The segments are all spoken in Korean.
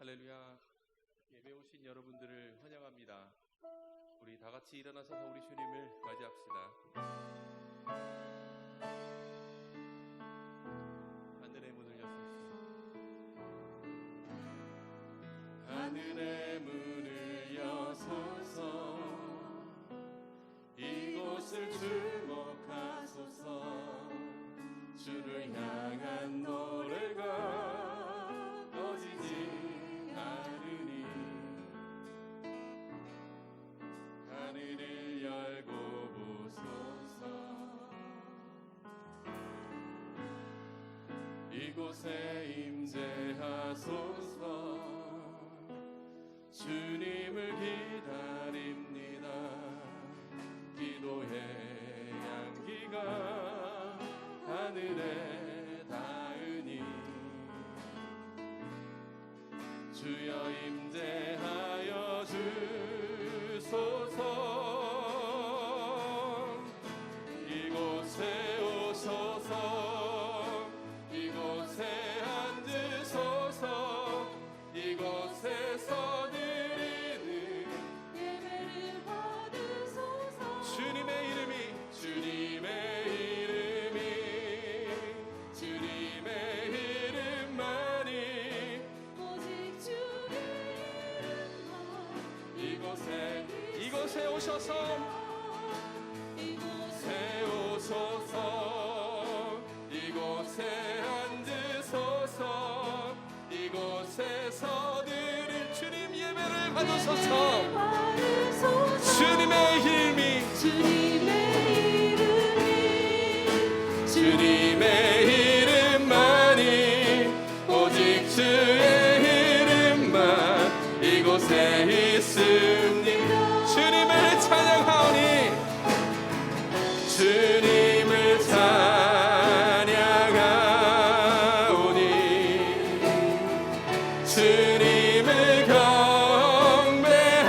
할렐루야. 예배 오신 여러분들을 환영합니다. 우리 다 같이 일어나서 우리 주님을 맞이합시다. 하늘의 문을 여소서. 하늘의 문을 여소서. 이곳을 주목하소서. 주를 향한 노래가 꺼지지 않으니 하늘을 열고 보소서. 이곳에 임재하소서. 주님을 기다립니다. 기도의 향기가 하늘에 닿으니 주여 임재하여 주소서. 이곳에 오소서. 이곳에 앉으소서. 이곳에서 드리는 예배를 받으소서. 주님의 이름이 오직 주의 이름만 이곳에 오셔서 이곳에 오소서. 이곳에 앉으소서. 이곳에서 드릴 주님 예배를 받으소서. 받으소서. 주님의 이름이 주님의 이름만이 오직 주의 이름만 이곳에 있습니다. 주님을 찬양하오니 주님을 찬양하오니 주님을 경배하오니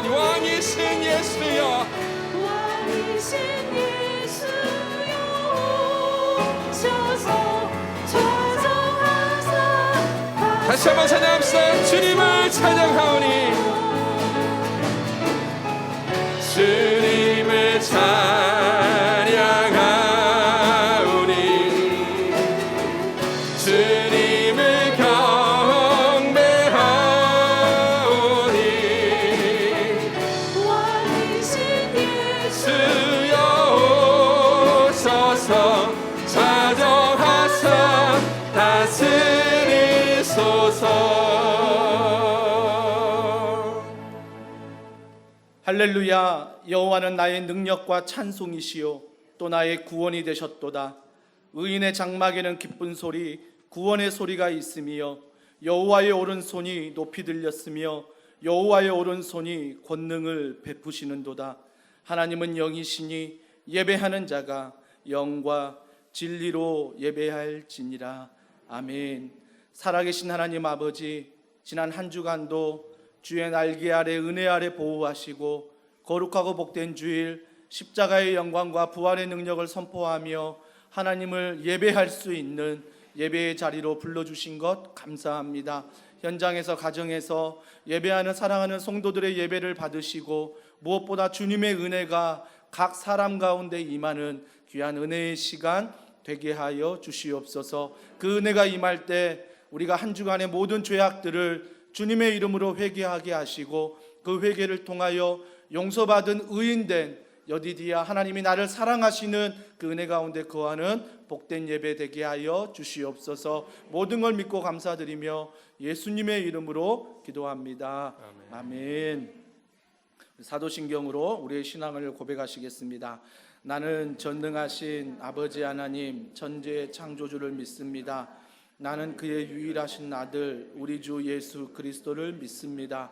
왕이신 예수여 왕이신 예수여 오셔서 좌정하사 다시 한번 찬양합시다. 주님을 찬양하오니 주님을 찬양하오니 주님을 경배하오니 왕이신 예수 주여 오셔서 좌정하사 다스리소서. 할렐루야. 여호와는 나의 능력과 찬송이시요 또 나의 구원이 되셨도다. 의인의 장막에는 기쁜 소리 구원의 소리가 있으며 여호와의 오른손이 높이 들렸으며 여호와의 오른손이 권능을 베푸시는도다. 하나님은 영이시니 예배하는 자가 영과 진리로 예배할지니라. 아멘. 살아계신 하나님 아버지, 지난 한 주간도 주의 날개 아래 은혜 아래 보호하시고 거룩하고 복된 주일 십자가의 영광과 부활의 능력을 선포하며 하나님을 예배할 수 있는 예배의 자리로 불러주신 것 감사합니다. 현장에서 가정에서 예배하는 사랑하는 성도들의 예배를 받으시고 무엇보다 주님의 은혜가 각 사람 가운데 임하는 귀한 은혜의 시간 되게 하여 주시옵소서. 그 은혜가 임할 때 우리가 한 주간의 모든 죄악들을 주님의 이름으로 회개하게 하시고 그 회개를 통하여 용서받은 의인된 여디디야 하나님이 나를 사랑하시는 그 은혜 가운데 거하는 복된 예배 되게 하여 주시옵소서. 모든 걸 믿고 감사드리며 예수님의 이름으로 기도합니다. 아멘. 사도신경으로 우리의 신앙을 고백하시겠습니다. 나는 전능하신 아버지 하나님 천지의 창조주를 믿습니다. 나는 그의 유일하신 아들 우리 주 예수 그리스도를 믿습니다.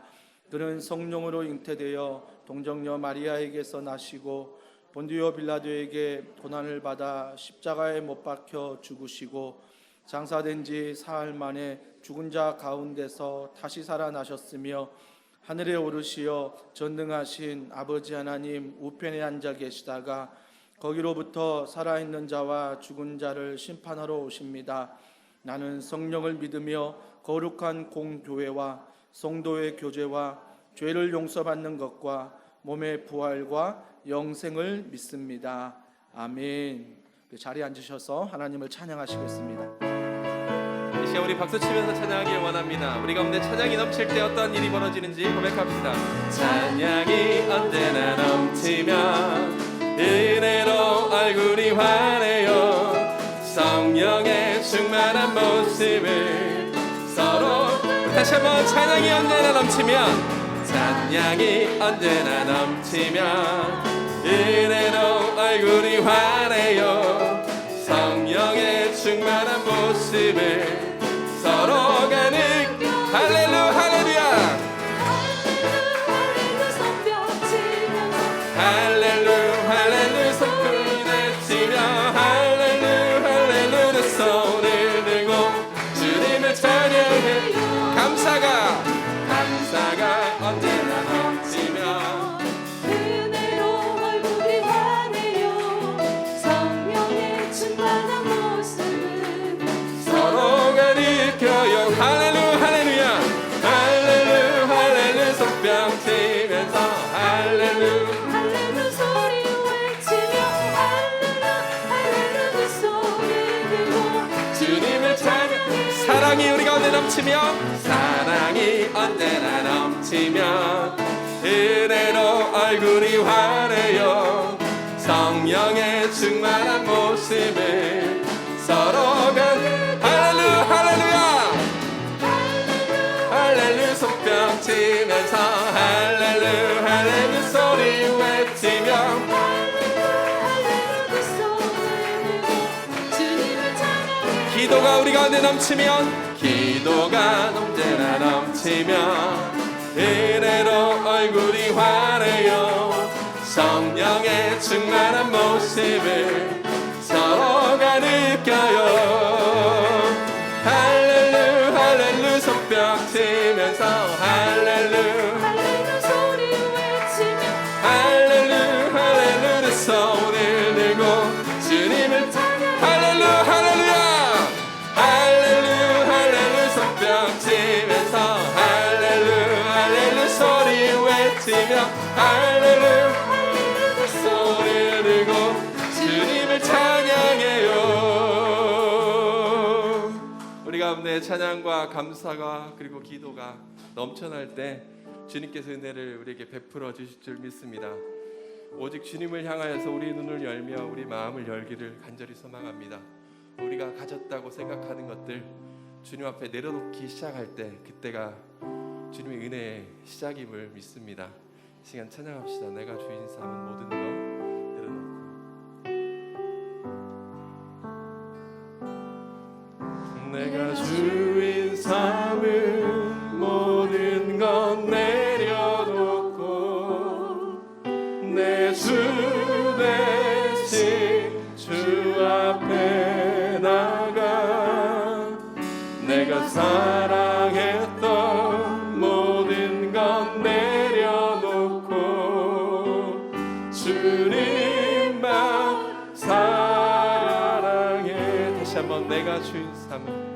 그는 성령으로 잉태되어 동정녀 마리아에게서 나시고 본디오 빌라도에게 고난을 받아 십자가에 못 박혀 죽으시고 장사된 지 사흘 만에 죽은 자 가운데서 다시 살아나셨으며 하늘에 오르시어 전능하신 아버지 하나님 우편에 앉아 계시다가 거기로부터 살아있는 자와 죽은 자를 심판하러 오십니다. 나는 성령을 믿으며 거룩한 공교회와 성도의 교제와 죄를 용서받는 것과 몸의 부활과 영생을 믿습니다. 아멘. 자리에 앉으셔서 하나님을 찬양하시겠습니다. 이 시간 우리 박수 치면서 찬양하길 원합니다. 우리 가운데 찬양이 넘칠 때 어떤 일이 벌어지는지 고백합시다. 찬양이 언제나 넘치면 은혜로 얼굴이 환해요. 성령의 충만한 모습을 서로 다시 한번 찬양이 언제나 넘치면 찬양이 언제나 넘치면 은혜로 얼굴이 환해요. 성령의 충만한 모습을 서로가 느껴 할렐루야 할렐루야 할렐루야 할렐루야 손을 내치며 할렐루야 할렐루야 손을 들고 주님을 찬양해 감사가 언제나 넘치며 은혜로 얼굴이 환해요. 성령의 충만한 모습을 서로가 느껴요. 할렐루야 할렐루야 할렐루야 할렐루야 손뼉 치면서 할렐루야 할렐루야 소리 외치며 할렐루야 할렐루야 두 손을 들고 주님을 찬양 사랑이 우리 가운데 넘치면 사랑이 언제나 넘치면 은혜로 얼굴이 환해요. 성령의 충만한 모습을 서로가 할렐루야 할렐루야 할렐루야 손뼉 치면서 할렐루야 할렐루야 소리 외치며 할렐루야 두 손을 들고 주님을 찬양해 기도가 우리 가운데 넘치면 기도가 언제나 넘치면 은혜로 얼굴이 환해요. 성령의 충만한 모습을 서로가 느껴요. 할렐루야 할렐루야 손뼉 치면서 할렐루야 할렐루야 소리 외치며 할렐루야 할렐루야 손을 들고 주님을 할렐루야 할렐루야 할렐루야 할렐루야 손뼉 치면서 할렐루야 할렐루야 소리 외치며 할렐루야 할렐루야 소리를 들고 주님을 찬양해요. 우리 가운데 찬양과 감사가 그리고 기도가 넘쳐날 때 주님께서 은혜를 우리에게 베풀어 주실 줄 믿습니다. 오직 주님을 향하여서 우리 눈을 열며 우리 마음을 열기를 간절히 소망합니다. 우리가 가졌다고 생각하는 것들 주님 앞에 내려놓기 시작할 때 그때가 주님의 은혜의 시작임을 믿습니다. 이 시간 찬양합시다. 내가 주인 삼은 모든 것 내려놓고 내가 주인 삼은 모든 것 내려놓고 내 주 대신 주 앞에 나가 내가 사랑했던 모든 것 내려놓고 주님만 사랑해. 다시 한번 내가 주인 삼은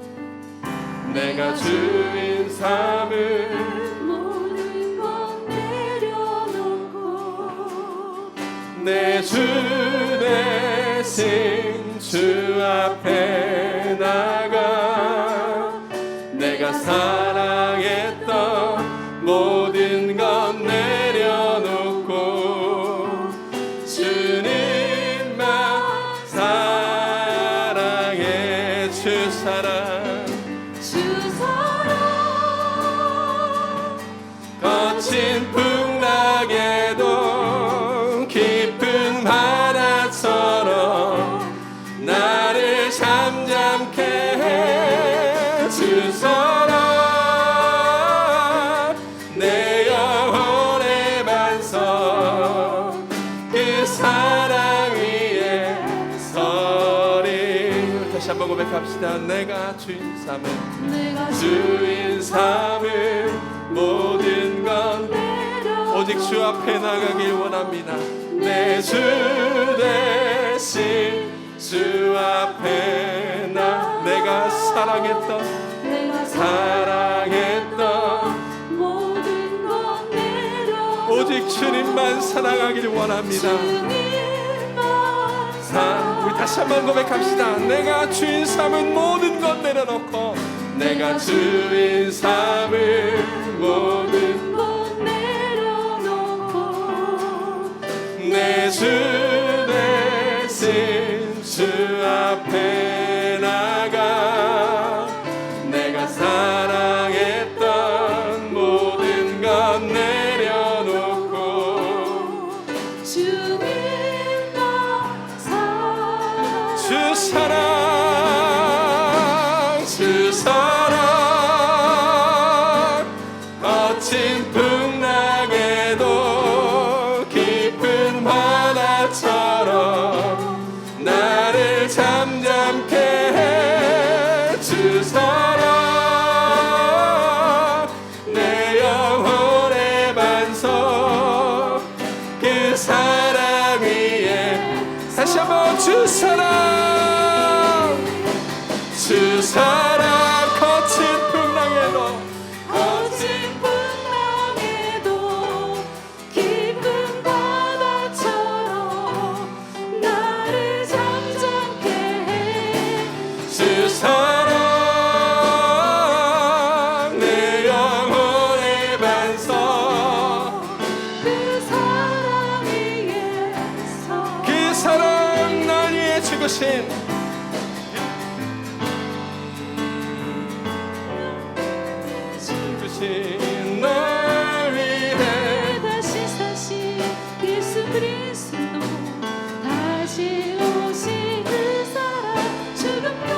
내가 주인 삼은 모든 것 내려놓고 내 주 대신 주 앞에 나가 내가 사랑했던 모든 것 내려놓고 주님만 사랑해. 주 사랑 주 사랑 거친 풍랑에도 깊은 바다처럼 나를 잠잠케 해. 주 사랑 내 영혼의 반석 그 사랑 위에 서리. 다시 한번 고백합시다. 내가 주인 삼은 내가 주인 삼은 모든 것 오직 주 앞에 나가길 원합니다. 내 주 대신 주 앞에 내가 사랑했던 내가 사랑했던 모든 것 내려 오직 주님만 사랑하기를 원합니다. 우리 다시 한번 고백합시다. 내가 주인 삼은 모든 것 내려놓고 내가 주인 삼은 모든 것 내려놓고 내 주 대신 주 앞에 나가 내가 사랑했던 모든 것 내려놓고 주님만 주 사랑 주 사랑 거친 풍랑에도 깊은 바다처럼 나를 잠잠케 해 주 사랑 내 영혼의 반석 그 사랑 위에 다시 한번 주 사랑 거친 풍랑에도 거친 풍랑에도 깊은 바다처럼 나를 잠잠케 해 주 사랑 내 영혼의 반석 그 사랑 위에서 그 사랑 날 위해 죽으신 날 위해 다시 사신 예수 그리스도 다시 오신 그 사랑 죽음도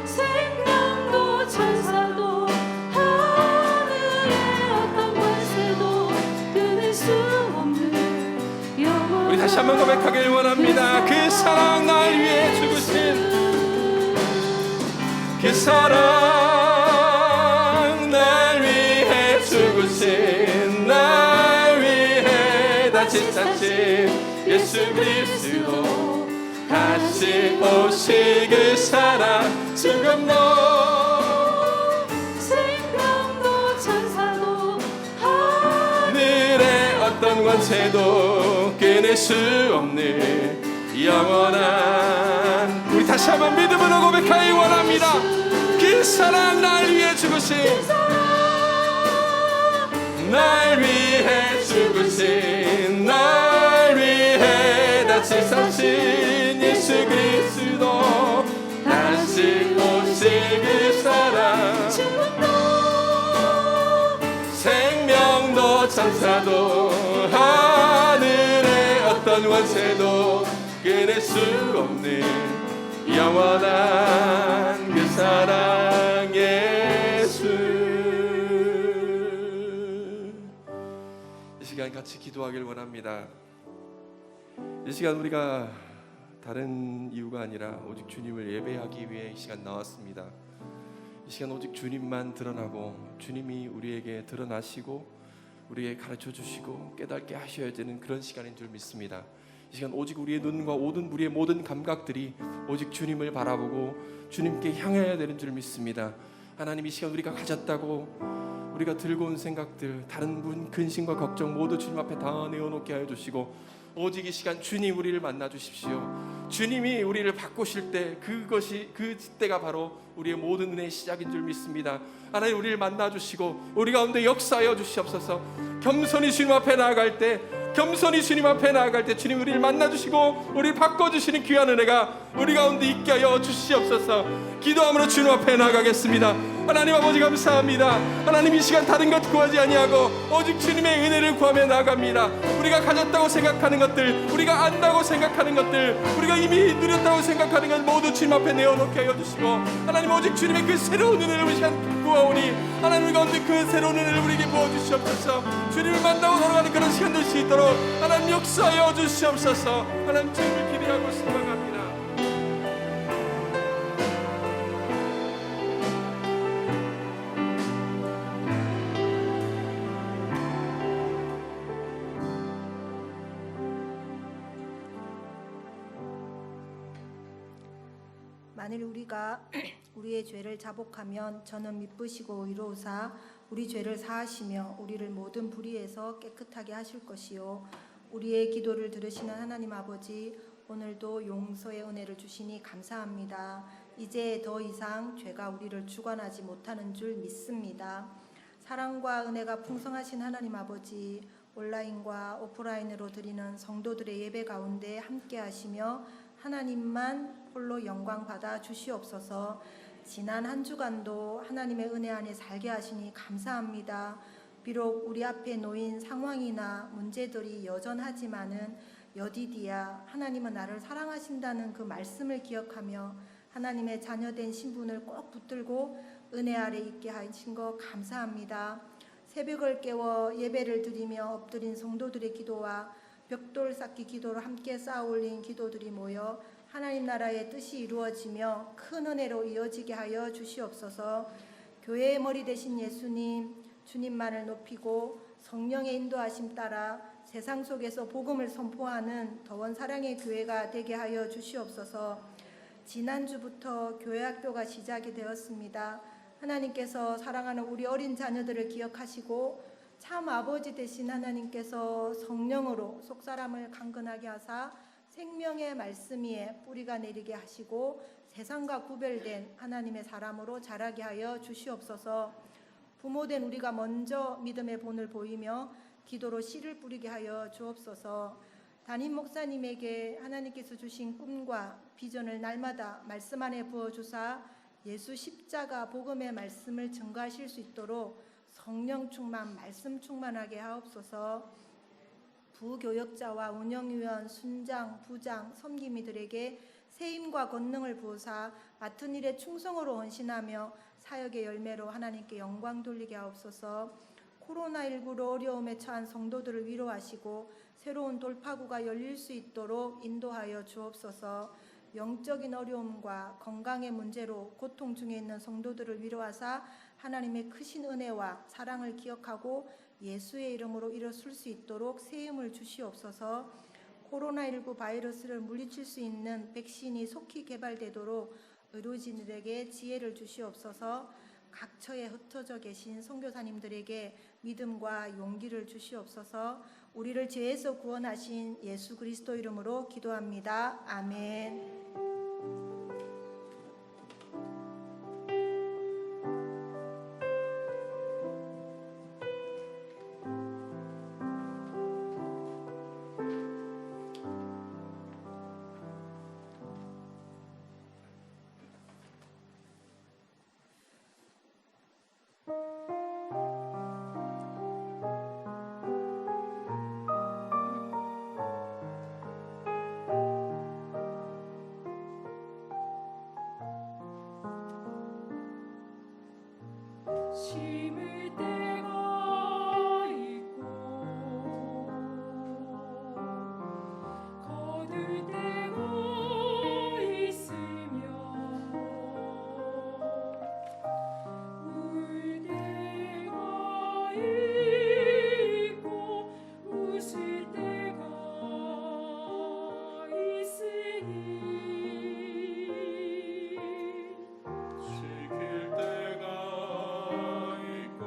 생명도 천사도 하늘의 어떤 권세도 끊을 수 없는 영원 우리 다시 한번 고백하길 원합니다. 그 사랑 날 위해 죽으신 그 사랑 날 위해 죽으신 날 위해 다시 사신 예수 그리스도 다시 오실 그 사랑 죽음도 생명도 천사도 하늘의 어떤 권세도 끊을 수 없는 영원한 우리 다시 한번 믿음으로 고백하기 원합니다. 그 사랑 날 위해 죽으신 날 위해 죽으신 날 위해 다시 사신 예수 그리스도 다시 오실 그 사랑 죽음도 생명도 천사도 하늘의 어떤 원세도 끊을 수 없는 영원한 그 사랑 예수. 이 시간 같이 기도하길 원합니다. 이 시간 우리가 다른 이유가 아니라 오직 주님을 예배하기 위해 이 시간 나왔습니다. 이 시간 오직 주님만 드러나고 주님이 우리에게 드러나시고 우리에게 가르쳐 주시고 깨닫게 하셔야 되는 그런 시간인 줄 믿습니다. 이 시간 오직 우리의 눈과 우리의 모든 감각들이 오직 주님을 바라보고 주님께 향해야 되는 줄 믿습니다. 하나님, 이 시간 우리가 가졌다고 우리가 들고 온 생각들, 다른 분 근심과 걱정 모두 주님 앞에 다 내어놓게 하여 주시고 오직 이 시간 주님 우리를 만나 주십시오. 주님이 우리를 바꾸실 때 그것이 그 때가 바로 우리의 모든 은혜의 시작인 줄 믿습니다. 하나님, 우리를 만나 주시고 우리 가운데 역사하여 주시옵소서. 겸손히 주님 앞에 나아갈 때 주님 우리를 만나 주시고 우리를 바꿔 주시는 귀한 은혜가 우리 가운데 있게 하여 주시옵소서. 기도함으로 주님 앞에 나아가겠습니다. 하나님 아버지 감사합니다. 하나님, 이 시간 다른 것 구하지 아니하고 오직 주님의 은혜를 구하며 나아갑니다. 우리가 가졌다고 생각하는 것들, 우리가 안다고 생각하는 것들, 우리가 이미 누렸다고 생각하는 것 모두 주님 앞에 내어놓게 하여 주시고 하나님, 오직 주님의 그 새로운 은혜를 우리 시간 구하오니 하나님 가운데 그 새로운 은혜를 우리에게 부어주시옵소서. 주님을 만나고 돌아가는 그런 시간 될 수 있도록 하나님 역사하여 주시옵소서. 하나님, 주님을 기대하고 소망합니다. 만일 우리가 우리의 죄를 자복하면 저는 미쁘시고 의로우사 우리 죄를 사하시며 우리를 모든 불의에서 깨끗하게 하실 것이요 우리의 기도를 들으시는 하나님 아버지, 오늘도 용서의 은혜를 주시니 감사합니다. 이제 더 이상 죄가 우리를 주관하지 못하는 줄 믿습니다. 사랑과 은혜가 풍성하신 하나님 아버지, 온라인과 오프라인으로 드리는 성도들의 예배 가운데 함께 하시며 하나님만 홀로 영광 받아 주시옵소서. 지난 한 주간도 하나님의 은혜 안에 살게 하시니 감사합니다. 비록 우리 앞에 놓인 상황이나 문제들이 여전하지만은 여디디야, 하나님은 나를 사랑하신다는 그 말씀을 기억하며 하나님의 자녀된 신분을 꼭 붙들고 은혜 아래 있게 하신 거 감사합니다. 새벽을 깨워 예배를 드리며 엎드린 성도들의 기도와 벽돌 쌓기 기도로 함께 쌓아 올린 기도들이 모여 하나님 나라의 뜻이 이루어지며 큰 은혜로 이어지게 하여 주시옵소서. 교회의 머리 되신 예수님, 주님만을 높이고 성령의 인도하심 따라 세상 속에서 복음을 선포하는 더원 사랑의 교회가 되게 하여 주시옵소서. 지난주부터 교회학교가 시작이 되었습니다. 하나님께서 사랑하는 우리 어린 자녀들을 기억하시고 참 아버지 되신 하나님께서 성령으로 속사람을 강건하게 하사 생명의 말씀 위에 뿌리가 내리게 하시고 세상과 구별된 하나님의 사람으로 자라게 하여 주시옵소서. 부모된 우리가 먼저 믿음의 본을 보이며 기도로 씨를 뿌리게 하여 주옵소서. 담임 목사님에게 하나님께서 주신 꿈과 비전을 날마다 말씀 안에 부어주사 예수 십자가 복음의 말씀을 증거하실 수 있도록 성령 충만, 말씀 충만하게 하옵소서. 부교역자와 운영위원, 순장, 부장, 섬김이들에게 세임과 권능을 부어사 맡은 일에 충성으로 헌신하며 사역의 열매로 하나님께 영광 돌리게 하옵소서. 코로나19로 어려움에 처한 성도들을 위로하시고 새로운 돌파구가 열릴 수 있도록 인도하여 주옵소서. 영적인 어려움과 건강의 문제로 고통 중에 있는 성도들을 위로하사 하나님의 크신 은혜와 사랑을 기억하고 예수의 이름으로 일어설 수 있도록 세움을 주시옵소서. 코로나19 바이러스를 물리칠 수 있는 백신이 속히 개발되도록 의료진들에게 지혜를 주시옵소서. 각 처에 흩어져 계신 선교사님들에게 믿음과 용기를 주시옵소서. 우리를 죄에서 구원하신 예수 그리스도 이름으로 기도합니다. 아멘. 심을 때가 있고 거둘 때가 있으며 울 때가 있고 웃을 때가 있으니 지킬 때가 있고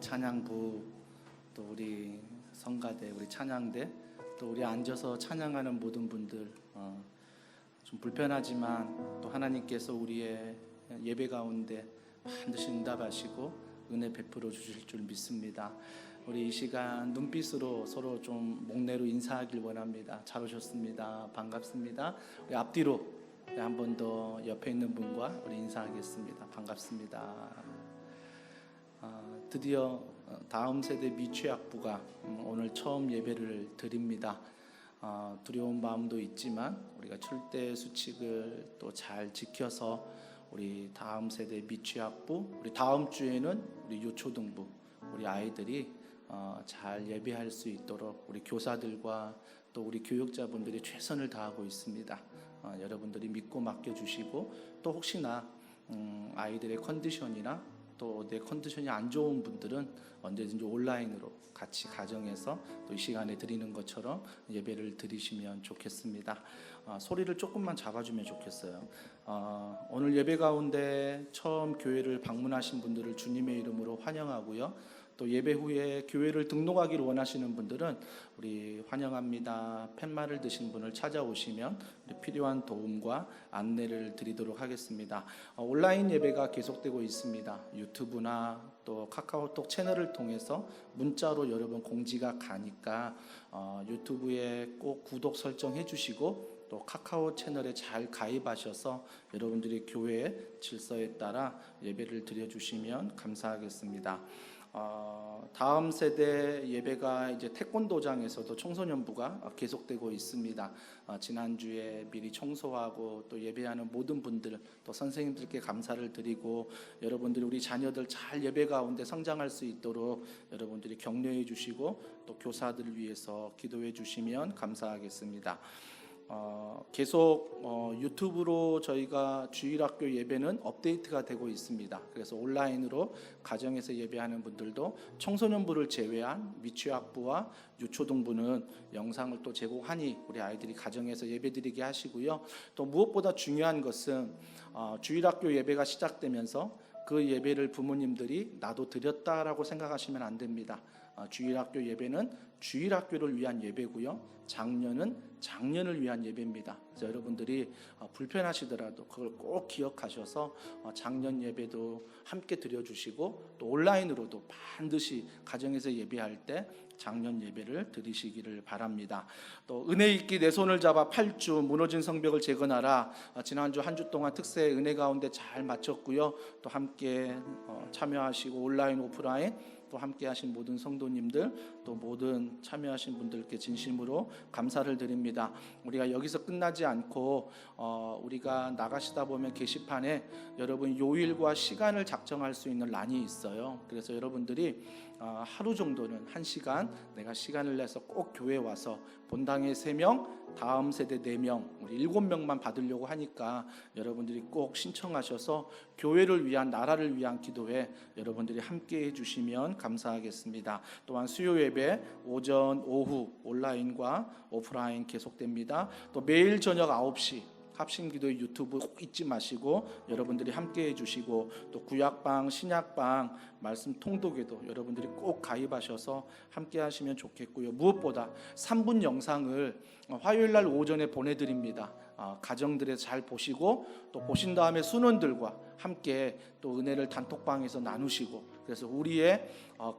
찬양부, 또 우리 성가대, 우리 찬양대, 또 우리 앉아서 찬양하는 모든 분들, 좀 불편하지만 또 하나님께서 우리의 예배 가운데 반드시 응답하시고 은혜 베풀어 주실 줄 믿습니다. 우리 이 시간 눈빛으로 서로 좀 목례로 인사하길 원합니다. 잘 오셨습니다. 반갑습니다. 우리 앞뒤로 한 번 더 옆에 있는 분과 우리 인사하겠습니다. 반갑습니다. 드디어 다음 세대 미취학부가 오늘 처음 예배를 드립니다. 두려운 마음도 있지만 우리가 출대 수칙을 또 잘 지켜서 우리 다음 세대 미취학부, 우리 다음 주에는 우리 유초등부, 우리 아이들이 잘 예배할 수 있도록 우리 교사들과 또 우리 교육자분들이 최선을 다하고 있습니다. 여러분들이 믿고 맡겨주시고, 또 혹시나 아이들의 컨디션이나 또 내 컨디션이 안 좋은 분들은 언제든지 온라인으로 같이 가정에서 또 이 시간에 드리는 것처럼 예배를 드리시면 좋겠습니다. 소리를 조금만 잡아주면 좋겠어요. 오늘 예배 가운데 처음 교회를 방문하신 분들을 주님의 이름으로 환영하고요. 또 예배 후에 교회를 등록하기를 원하시는 분들은 우리 환영합니다 팻말을 드신 분을 찾아오시면 필요한 도움과 안내를 드리도록 하겠습니다. 온라인 예배가 계속되고 있습니다. 유튜브나 또 카카오톡 채널을 통해서 문자로 여러분 공지가 가니까 유튜브에 꼭 구독 설정해 주시고 또 카카오 채널에 잘 가입하셔서 여러분들이 교회의 질서에 따라 예배를 드려주시면 감사하겠습니다. 다음 세대 예배가 이제 태권도장에서도 청소년부가 계속되고 있습니다. 지난주에 미리 청소하고 또 예배하는 모든 분들, 또 선생님들께 감사를 드리고, 여러분들이 우리 자녀들 잘 예배 가운데 성장할 수 있도록 여러분들이 격려해 주시고 또 교사들을 위해서 기도해 주시면 감사하겠습니다. 계속 유튜브로 저희가 주일학교 예배는 업데이트가 되고 있습니다. 그래서 온라인으로 가정에서 예배하는 분들도 청소년부를 제외한 미취학부와 유초등부는 영상을 또 제공하니 우리 아이들이 가정에서 예배드리게 하시고요. 또 무엇보다 중요한 것은 주일학교 예배가 시작되면서 그 예배를 부모님들이 나도 드렸다라고 생각하시면 안 됩니다. 주일학교 예배는 주일학교를 위한 예배고요. 장년은 장년을 위한 예배입니다. 그래서 여러분들이 불편하시더라도 그걸 꼭 기억하셔서 장년 예배도 함께 드려주시고, 또 온라인으로도 반드시 가정에서 예배할 때 장년 예배를 드리시기를 바랍니다. 또 은혜 있기 내 손을 잡아 8주 무너진 성벽을 재건하라. 지난주 한 주 동안 특세 은혜 가운데 잘 마쳤고요. 또 함께 참여하시고 온라인 오프라인 또 함께 하신 모든 성도님들, 또 모든 참여하신 분들께 진심으로 감사를 드립니다. 우리가 여기서 끝나지 않고 우리가 나가시다 보면 게시판에 여러분 요일과 시간을 작정할 수 있는 란이 있어요. 그래서 여러분들이 하루 정도는 1시간 내가 시간을 내서 꼭 교회 와서 본당에 3명, 다음 세대 4명, 우리 7명만 받으려고 하니까 여러분들이 꼭 신청하셔서 교회를 위한, 나라를 위한 기도에 여러분들이 함께 해주시면 감사하겠습니다. 또한 수요 예배 오전, 오후 온라인과 오프라인 계속됩니다. 또 매일 저녁 9시 합심기도의 유튜브 꼭 잊지 마시고 여러분들이 함께 해주시고, 또 구약방, 신약방 말씀 통독에도 여러분들이 꼭 가입하셔서 함께 하시면 좋겠고요. 무엇보다 3분 영상을 화요일날 오전에 보내드립니다. 가정들에서 잘 보시고, 또 보신 다음에 순원들과 함께 또 은혜를 단톡방에서 나누시고, 그래서 우리의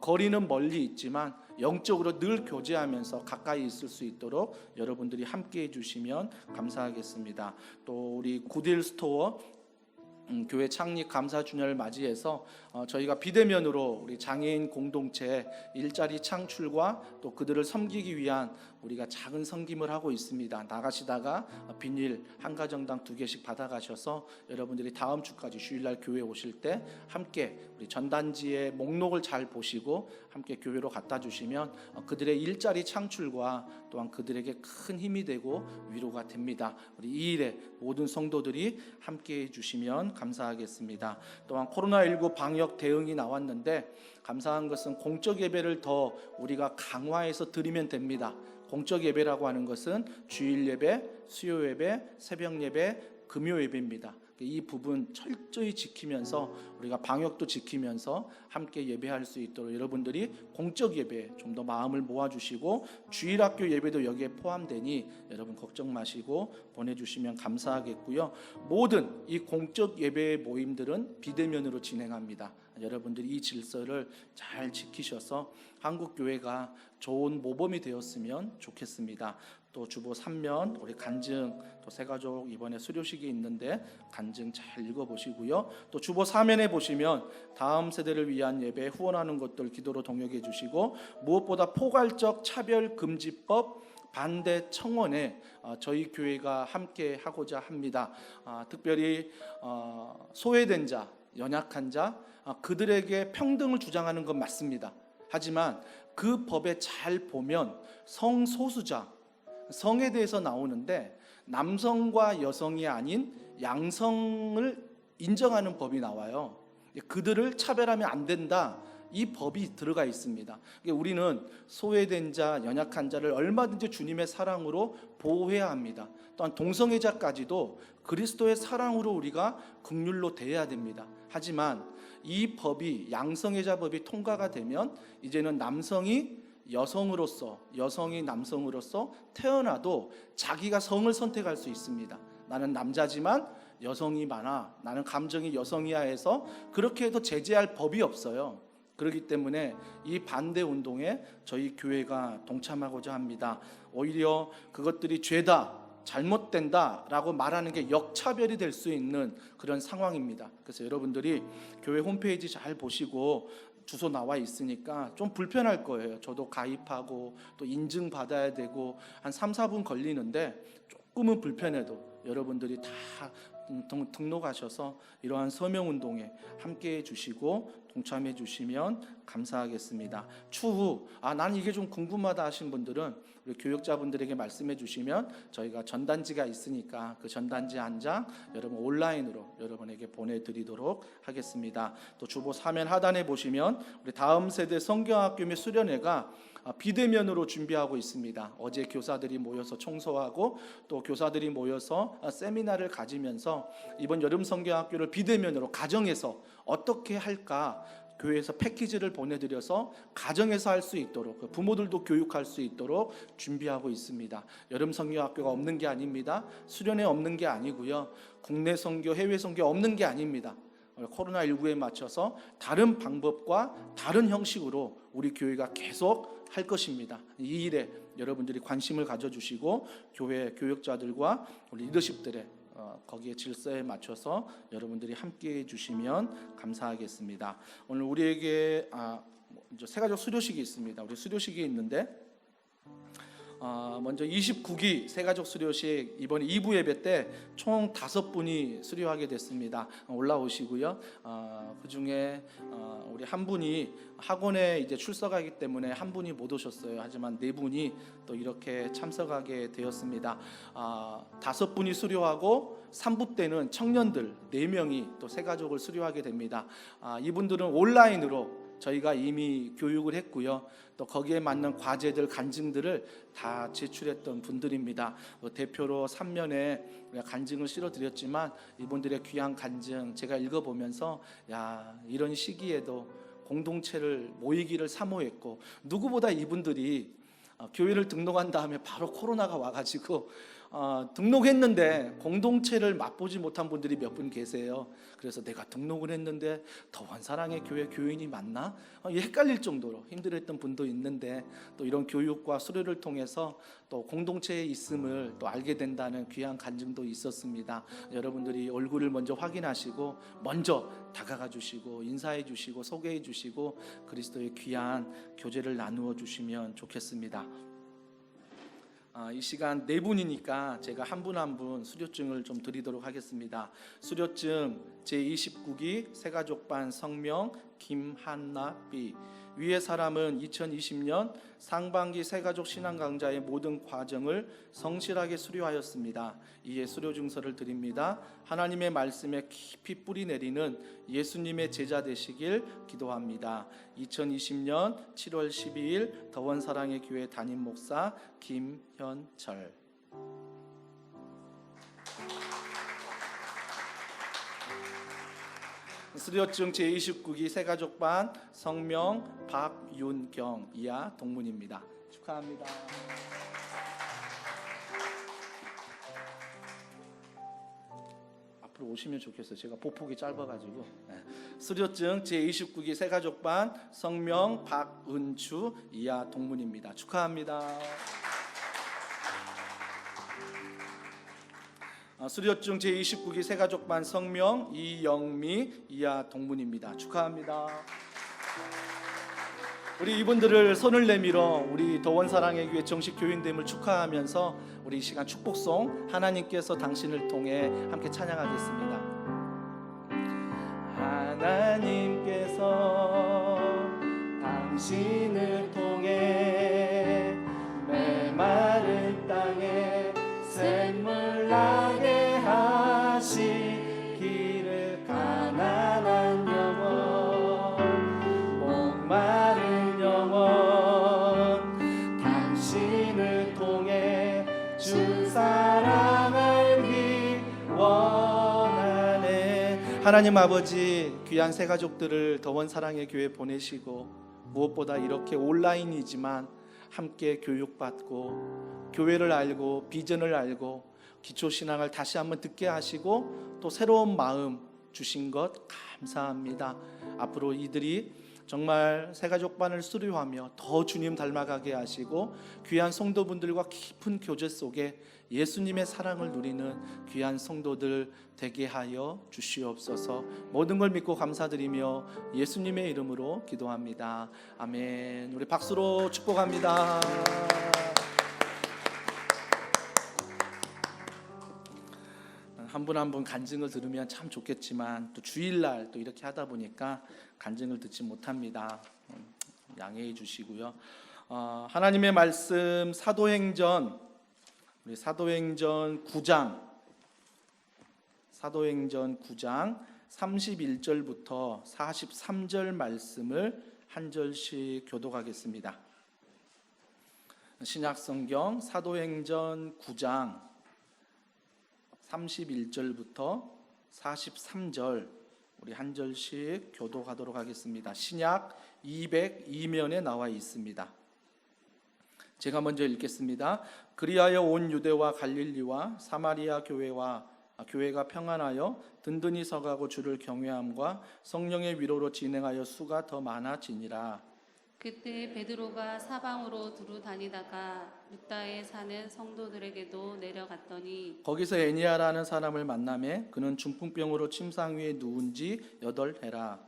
거리는 멀리 있지만 영적으로 늘 교제하면서 가까이 있을 수 있도록 여러분들이 함께 해주시면 감사하겠습니다. 또 우리 굿윌 스토어 교회 창립 감사 주년을 맞이해서 저희가 비대면으로 우리 장애인 공동체 일자리 창출과 또 그들을 섬기기 위한 우리가 작은 섬김을 하고 있습니다. 나가시다가 비닐 한 가정당 2개씩 받아가셔서 여러분들이 다음 주까지 주일날 교회 오실 때 함께 우리 전단지의 목록을 잘 보시고 함께 교회로 갖다 주시면 그들의 일자리 창출과 또한 그들에게 큰 힘이 되고 위로가 됩니다. 우리 이 일에 모든 성도들이 함께 해주시면 감사하겠습니다. 또한 코로나19 방역 대응이 나왔는데 감사한 것은 공적 예배를 더 우리가 강화해서 드리면 됩니다. 공적 예배라고 하는 것은 주일 예배, 수요 예배, 새벽 예배, 금요 예배입니다. 이 부분 철저히 지키면서 우리가 방역도 지키면서 함께 예배할 수 있도록 여러분들이 공적 예배에 좀 더 마음을 모아주시고 주일학교 예배도 여기에 포함되니 여러분 걱정 마시고 보내주시면 감사하겠고요. 모든 이 공적 예배 모임들은 비대면으로 진행합니다. 여러분들이 이 질서를 잘 지키셔서 한국교회가 좋은 모범이 되었으면 좋겠습니다. 또 주보 3면 우리 간증 또 새가족 이번에 수료식이 있는데 간증 잘 읽어보시고요. 또 주보 4면에 보시면 다음 세대를 위한 예배에 후원하는 것들 기도로 동역해 주시고 무엇보다 포괄적 차별금지법 반대 청원에 저희 교회가 함께 하고자 합니다. 특별히 소외된 자, 연약한 자 그들에게 평등을 주장하는 건 맞습니다. 하지만 그 법에 잘 보면 성소수자, 성에 대해서 나오는데 남성과 여성이 아닌 양성을 인정하는 법이 나와요. 그들을 차별하면 안 된다. 이 법이 들어가 있습니다. 우리는 소외된 자, 연약한 자를 얼마든지 주님의 사랑으로 보호해야 합니다. 또한 동성애자까지도 그리스도의 사랑으로 우리가 긍휼로 대해야 됩니다. 하지만 이 법이 양성애자 법이 통과가 되면 이제는 남성이 여성으로서 여성이 남성으로서 태어나도 자기가 성을 선택할 수 있습니다. 나는 남자지만 여성이 많아, 나는 감정이 여성이야 해서 그렇게 해도 제재할 법이 없어요. 그렇기 때문에 이 반대 운동에 저희 교회가 동참하고자 합니다. 오히려 그것들이 죄다, 잘못된다라고 말하는 게 역차별이 될 수 있는 그런 상황입니다. 그래서 여러분들이 교회 홈페이지 잘 보시고 주소 나와 있으니까 좀 불편할 거예요. 저도 가입하고 또 인증받아야 되고 한 3, 4분 걸리는데 조금은 불편해도 여러분들이 다 등록하셔서 이러한 서명운동에 함께해 주시고 동참해 주시면 감사하겠습니다. 추후 난 이게 좀 궁금하다 하신 분들은 우리 교육자분들에게 말씀해 주시면 저희가 전단지가 있으니까 그 전단지 한 장 여러분 온라인으로 여러분에게 보내드리도록 하겠습니다. 또 주보 3면 하단에 보시면 우리 다음 세대 성경학교 및 수련회가 비대면으로 준비하고 있습니다. 어제 교사들이 모여서 청소하고 또 교사들이 모여서 세미나를 가지면서 이번 여름 성경학교를 비대면으로 가정에서 어떻게 할까 교회에서 패키지를 보내드려서 가정에서 할 수 있도록 부모들도 교육할 수 있도록 준비하고 있습니다. 여름 성경학교가 없는 게 아닙니다. 수련회 없는 게 아니고요. 국내 선교, 해외 선교 없는 게 아닙니다. 코로나19에 맞춰서 다른 방법과 다른 형식으로 우리 교회가 계속 할 것입니다. 이 일에 여러분들이 관심을 가져주시고 교회 교육자들과 우리 리더십들의 거기에 질서에 맞춰서 여러분들이 함께해 주시면 감사하겠습니다. 오늘 우리에게 새가족 수료식이 있습니다. 우리 수료식이 있는데 먼저 29기 새가족 수료식 이번 2부 예배 때 총 5분이 수료하게 됐습니다. 올라오시고요. 그 중에 우리 한 분이 학원에 이제 출석하기 때문에 한 분이 못 오셨어요. 하지만 4분이 또 이렇게 참석하게 되었습니다. 5분이 수료하고 3부 때는 청년들 4명이 또 새가족을 수료하게 됩니다. 이분들은 온라인으로 저희가 이미 교육을 했고요. 또 거기에 맞는 과제들, 간증들을 다 제출했던 분들입니다. 대표로 3면에 간증을 실어드렸지만 이분들의 귀한 간증 제가 읽어보면서 이런 시기에도 공동체를 모이기를 사모했고 누구보다 이분들이 교회를 등록한 다음에 바로 코로나가 와가지고 등록했는데 공동체를 맛보지 못한 분들이 몇 분 계세요. 그래서 내가 등록을 했는데 더원 사랑의 교회 교인이 맞나? 헷갈릴 정도로 힘들었던 분도 있는데 또 이런 교육과 수료를 통해서 또 공동체에 있음을 또 알게 된다는 귀한 간증도 있었습니다. 여러분들이 얼굴을 먼저 확인하시고 먼저 다가가 주시고 인사해 주시고 소개해 주시고 그리스도의 귀한 교제를 나누어 주시면 좋겠습니다. 이 시간 4분이니까 제가 한 분 한 분 수료증을 좀 드리도록 하겠습니다. 수료증 제29기 새가족반 성명 김한나 B. 위의 사람은 2020년 상반기 새가족 신앙 강좌의 모든 과정을 성실하게 수료하였습니다. 이에 수료 증서를 드립니다. 하나님의 말씀에 깊이 뿌리 내리는 예수님의 제자 되시길 기도합니다. 2020년 7월 12일 더원 사랑의 교회 담임 목사 김현철. 수료증 제29기 새가족반 성명 박윤경 이하 동문입니다. 축하합니다. 앞으로 오시면 좋겠어요. 제가 보폭이 짧아가지고. 수료증 제29기 새가족반 성명 박은주 이하 동문입니다. 축하합니다. 수료증 제29기 새가족반 성명 이영미 이하 동문입니다. 축하합니다. 우리 이분들을 손을 내밀어 우리 더원사랑의 교회 정식 교인됨을 축하하면서 우리 이 시간 축복송 하나님께서 당신을 통해 함께 찬양하겠습니다. 하나님께서 당신을 통해 메마른 땅에 샘물 나게 하시기를 가난한 영혼 목마른 영혼 당신을 통해 주 사랑 알기 원하네. 하나님 아버지 귀한 새 가족들을 더원사랑의 교회에 보내시고 무엇보다 이렇게 온라인이지만 함께 교육받고 교회를 알고 비전을 알고 기초신앙을 다시 한번 듣게 하시고 또 새로운 마음 주신 것 감사합니다. 앞으로 이들이 정말 새가족반을 수료하며 더 주님 닮아가게 하시고 귀한 성도분들과 깊은 교제 속에 예수님의 사랑을 누리는 귀한 성도들 되게 하여 주시옵소서. 모든 걸 믿고 감사드리며 예수님의 이름으로 기도합니다. 아멘. 우리 박수로 축복합니다. 한 분 한 분 간증을 들으면 참 좋겠지만 또 주일날 또 이렇게 하다 보니까 간증을 듣지 못합니다. 양해해 주시고요. 하나님의 말씀 사도행전 9장 31절부터 43절 말씀을 한 절씩 교독하겠습니다. 신약성경 사도행전 9장 31절부터 43절 우리 한 절씩 교독하도록 하겠습니다. 신약 202면에 나와 있습니다. 제가 먼저 읽겠습니다. 그리하여 온 유대와 갈릴리와 사마리아 교회가 평안하여 든든히 서가고 주를 경외함과 성령의 위로로 진행하여 수가 더 많아지니라. 그때 베드로가 사방으로 두루 다니다가 룻다에 사는 성도들에게도 내려갔더니 거기서 애니아라는 사람을 만나매 그는 중풍병으로 침상 위에 누운 지 8해라.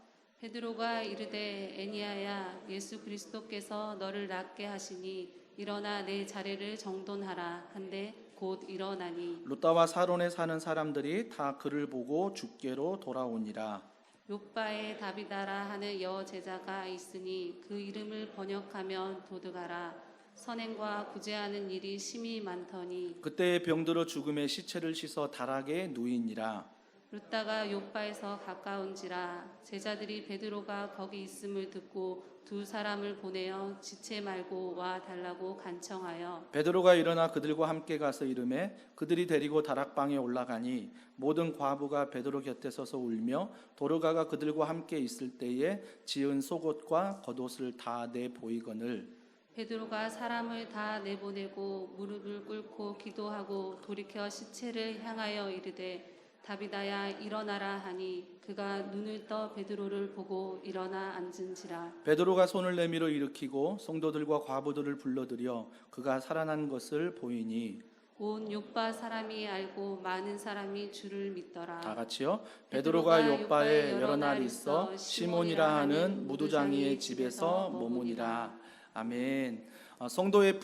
베드로가 이르되 애니아야 예수 그리스도께서 너를 낫게 하시니 일어나 내 자리를 정돈하라 한데 곧 일어나니 룻다와 사론에 사는 사람들이 다 그를 보고 주께로 돌아오니라. 욥바에 다비다라 하는 여제자가 있으니 그 이름을 번역하면 도드가라. 선행과 구제하는 일이 심히 많더니 그때에 병들어 죽음의 시체를 씻어 다락에 누이니라. 룻다가 욥바에서 가까운지라. 제자들이 베드로가 거기 있음을 듣고 두 사람을 보내어 지체 말고 와 달라고 간청하여 베드로가 일어나 그들과 함께 가서 이르매 그들이 데리고 다락방에 올라가니 모든 과부가 베드로 곁에 서서 울며 도르가가 그들과 함께 있을 때에 지은 속옷과 겉옷을 다 내 보이거늘. 베드로가 사람을 다 내보내고 무릎을 꿇고 기도하고 돌이켜 시체를 향하여 이르되 다비다야 일어나라 하니 그가 눈을 떠 베드로를 보고 일어나 앉은지라. 베드로가 손을 내밀어 일으키고 성도들과 과부들을 불러들여 그가 살아난 것을 보이니 온 욥바 사람이 알고 많은 사람이 주를 믿더라. 다 같이요. 베드로가 욥바에 여러 날 있어 시몬이라 하는 무두장이의 집에서 머무니라. 아멘. 성도의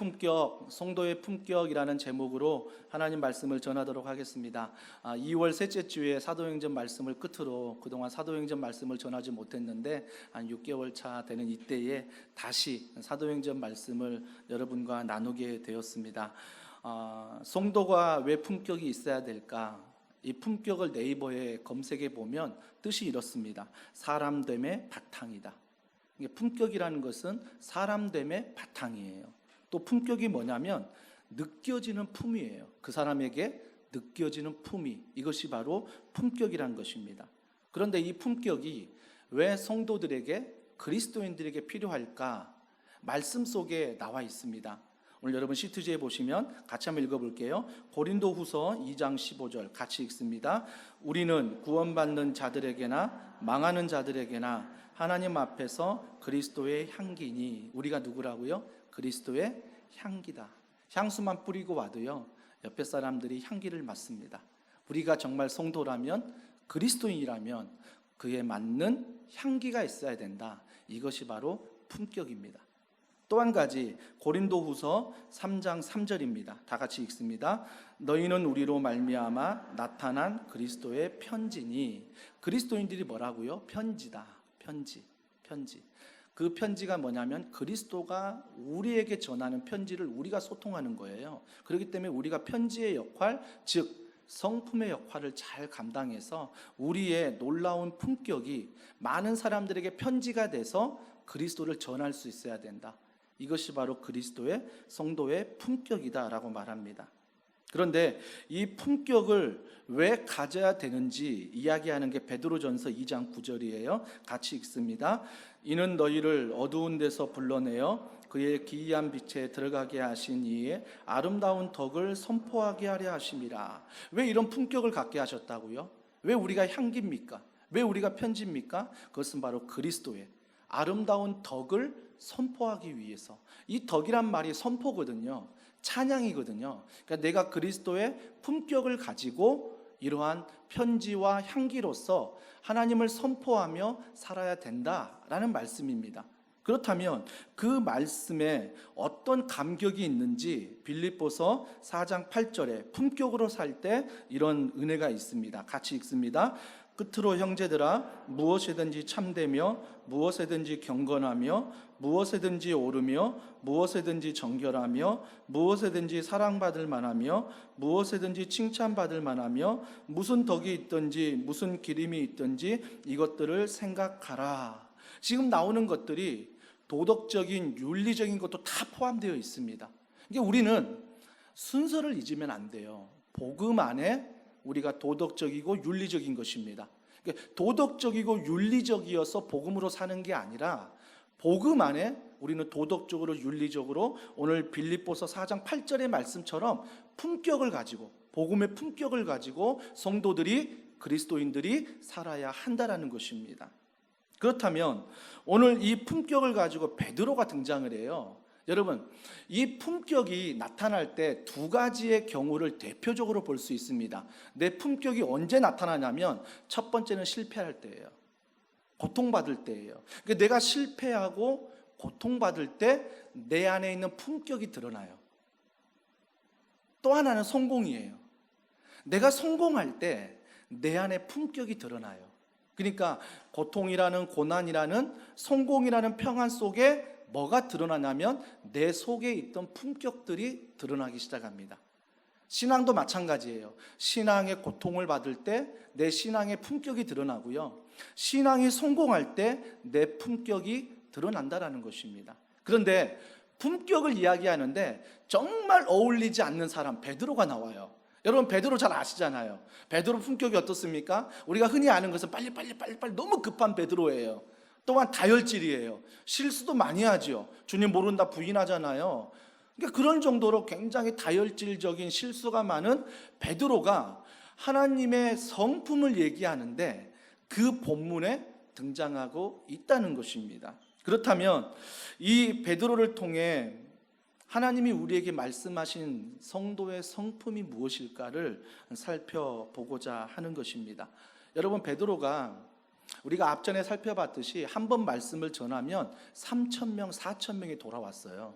품격이라는 제목으로 하나님 말씀을 전하도록 하겠습니다. 2월 셋째 주에 사도행전 말씀을 끝으로 그동안 사도행전 말씀을 전하지 못했는데 한 6개월 차 되는 이때에 다시 사도행전 말씀을 여러분과 나누게 되었습니다. 성도가 왜 품격이 있어야 될까? 이 품격을 네이버에 검색해 보면 뜻이 이렇습니다. 사람됨의 바탕이다. 품격이라는 것은 사람됨의 바탕이에요. 또 품격이 뭐냐면 느껴지는 품이에요. 그 사람에게 느껴지는 품위, 이것이 바로 품격이라는 것입니다. 그런데 이 품격이 왜 성도들에게, 그리스도인들에게 필요할까? 말씀 속에 나와 있습니다. 오늘 여러분 시트지에 보시면 같이 한번 읽어볼게요. 고린도후서 2장 15절 같이 읽습니다. 우리는 구원받는 자들에게나 망하는 자들에게나 하나님 앞에서 그리스도의 향기니. 우리가 누구라고요? 그리스도의 향기다. 향수만 뿌리고 와도요, 옆에 사람들이 향기를 맡습니다. 우리가 정말 성도라면, 그리스도인이라면 그에 맞는 향기가 있어야 된다. 이것이 바로 품격입니다. 또 한 가지, 고린도후서 3장 3절입니다. 다 같이 읽습니다. 너희는 우리로 말미암아 나타난 그리스도의 편지니. 그리스도인들이 뭐라고요? 편지다. 편지. 그 편지가 뭐냐면 그리스도가 우리에게 전하는 편지를 우리가 소통하는 거예요. 그렇기 때문에 우리가 편지의 역할, 즉 성품의 역할을 잘 감당해서 우리의 놀라운 품격이 많은 사람들에게 편지가 돼서 그리스도를 전할 수 있어야 된다. 이것이 바로 그리스도의 성도의 품격이다라고 말합니다. 그런데 이 품격을 왜 가져야 되는지 이야기하는 게 베드로전서 2장 9절이에요. 같이 읽습니다. 이는 너희를 어두운 데서 불러내어 그의 기이한 빛에 들어가게 하신 이의 아름다운 덕을 선포하게 하려 하심이라. 왜 이런 품격을 갖게 하셨다고요? 왜 우리가 향기입니까? 왜 우리가 편지입니까? 그것은 바로 그리스도의 아름다운 덕을 선포하기 위해서. 이 덕이란 말이 선포거든요. 찬양이거든요. 그러니까 내가 그리스도의 품격을 가지고 이러한 편지와 향기로서 하나님을 선포하며 살아야 된다라는 말씀입니다. 그렇다면 그 말씀에 어떤 감격이 있는지 빌립보서 4장 8절에 품격으로 살 때 이런 은혜가 있습니다. 같이 읽습니다. 끝으로 형제들아, 무엇이든지 참되며 무엇이든지 경건하며 무엇이든지 오르며 무엇이든지 정결하며 무엇이든지 사랑받을 만하며 무엇이든지 칭찬받을 만하며 무슨 덕이 있든지 무슨 기림이 있든지 이것들을 생각하라. 지금 나오는 것들이 도덕적인 윤리적인 것도 다 포함되어 있습니다. 그러니까 우리는 순서를 잊으면 안 돼요. 복음 안에 우리가 도덕적이고 윤리적인 것입니다. 그러니까 도덕적이고 윤리적이어서 복음으로 사는 게 아니라 복음 안에 우리는 도덕적으로 윤리적으로 오늘 빌립보서 4장 8절의 말씀처럼 품격을 가지고, 복음의 품격을 가지고 성도들이, 그리스도인들이 살아야 한다라는 것입니다. 그렇다면 오늘 이 품격을 가지고 베드로가 등장을 해요. 여러분, 이 품격이 나타날 때 두 가지의 경우를 대표적으로 볼 수 있습니다. 내 품격이 언제 나타나냐면 첫 번째는 실패할 때예요. 고통받을 때예요. 그러니까 내가 실패하고 고통받을 때 내 안에 있는 품격이 드러나요. 또 하나는 성공이에요. 내가 성공할 때 내 안에 품격이 드러나요. 그러니까 고통이라는, 고난이라는, 성공이라는 평안 속에 뭐가 드러나냐면 내 속에 있던 품격들이 드러나기 시작합니다. 신앙도 마찬가지예요. 신앙의 고통을 받을 때 내 신앙의 품격이 드러나고요, 신앙이 성공할 때 내 품격이 드러난다라는 것입니다. 그런데 품격을 이야기하는데 정말 어울리지 않는 사람, 베드로가 나와요. 여러분, 베드로 잘 아시잖아요. 베드로 품격이 어떻습니까? 우리가 흔히 아는 것은 빨리 너무 급한 베드로예요. 또한 다혈질이에요. 실수도 많이 하죠. 주님 모른다 부인하잖아요. 그러니까 그런 정도로 굉장히 다혈질적인 실수가 많은 베드로가 하나님의 성품을 얘기하는데 그 본문에 등장하고 있다는 것입니다. 그렇다면 이 베드로를 통해 하나님이 우리에게 말씀하신 성도의 성품이 무엇일까를 살펴보고자 하는 것입니다. 여러분, 베드로가 우리가 앞전에 살펴봤듯이 한 번 말씀을 전하면 3,000명, 4,000명이 돌아왔어요.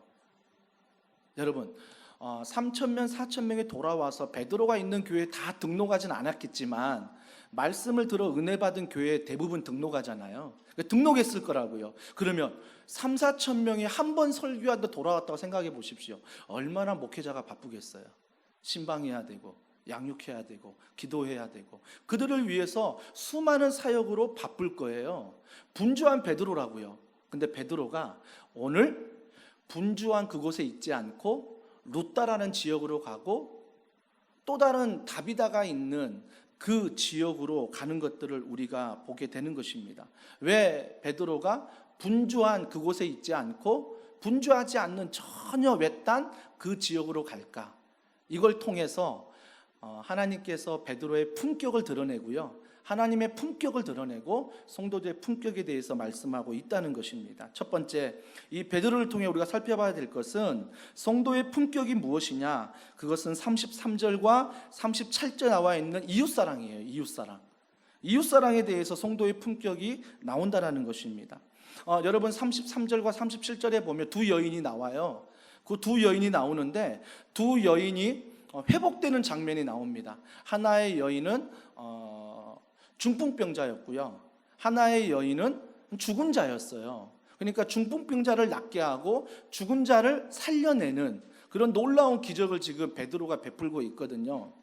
여러분, 3,000명, 4,000명이 돌아와서 베드로가 있는 교회에 다 등록하진 않았겠지만 말씀을 들어 은혜 받은 교회에 대부분 등록하잖아요. 등록했을 거라고요. 그러면 3, 4천 명이 한 번 설교하다 돌아왔다고 생각해 보십시오. 얼마나 목회자가 바쁘겠어요. 신방해야 되고 양육해야 되고 기도해야 되고 그들을 위해서 수많은 사역으로 바쁠 거예요. 분주한 베드로라고요. 근데 베드로가 오늘 분주한 그곳에 있지 않고 루다라는 지역으로 가고 또 다른 다비다가 있는 그 지역으로 가는 것들을 우리가 보게 되는 것입니다. 왜 베드로가 분주한 그곳에 있지 않고 분주하지 않는 전혀 외딴 그 지역으로 갈까? 이걸 통해서 하나님께서 베드로의 품격을 드러내고요, 하나님의 품격을 드러내고 성도들의 품격에 대해서 말씀하고 있다는 것입니다. 첫 번째, 이 베드로를 통해 우리가 살펴봐야 될 것은 성도의 품격이 무엇이냐? 그것은 33절과 37절 나와 있는 이웃사랑이에요. 이웃사랑에 대해서 성도의 품격이 나온다라는 것입니다. 여러분 33절과 37절에 보면 두 여인이 나와요. 그 두 여인이 나오는데 두 여인이 회복되는 장면이 나옵니다. 하나의 여인은 중풍병자였고요, 하나의 여인은 죽은 자였어요. 그러니까 중풍병자를 낫게 하고 죽은 자를 살려내는 그런 놀라운 기적을 지금 베드로가 베풀고 있거든요.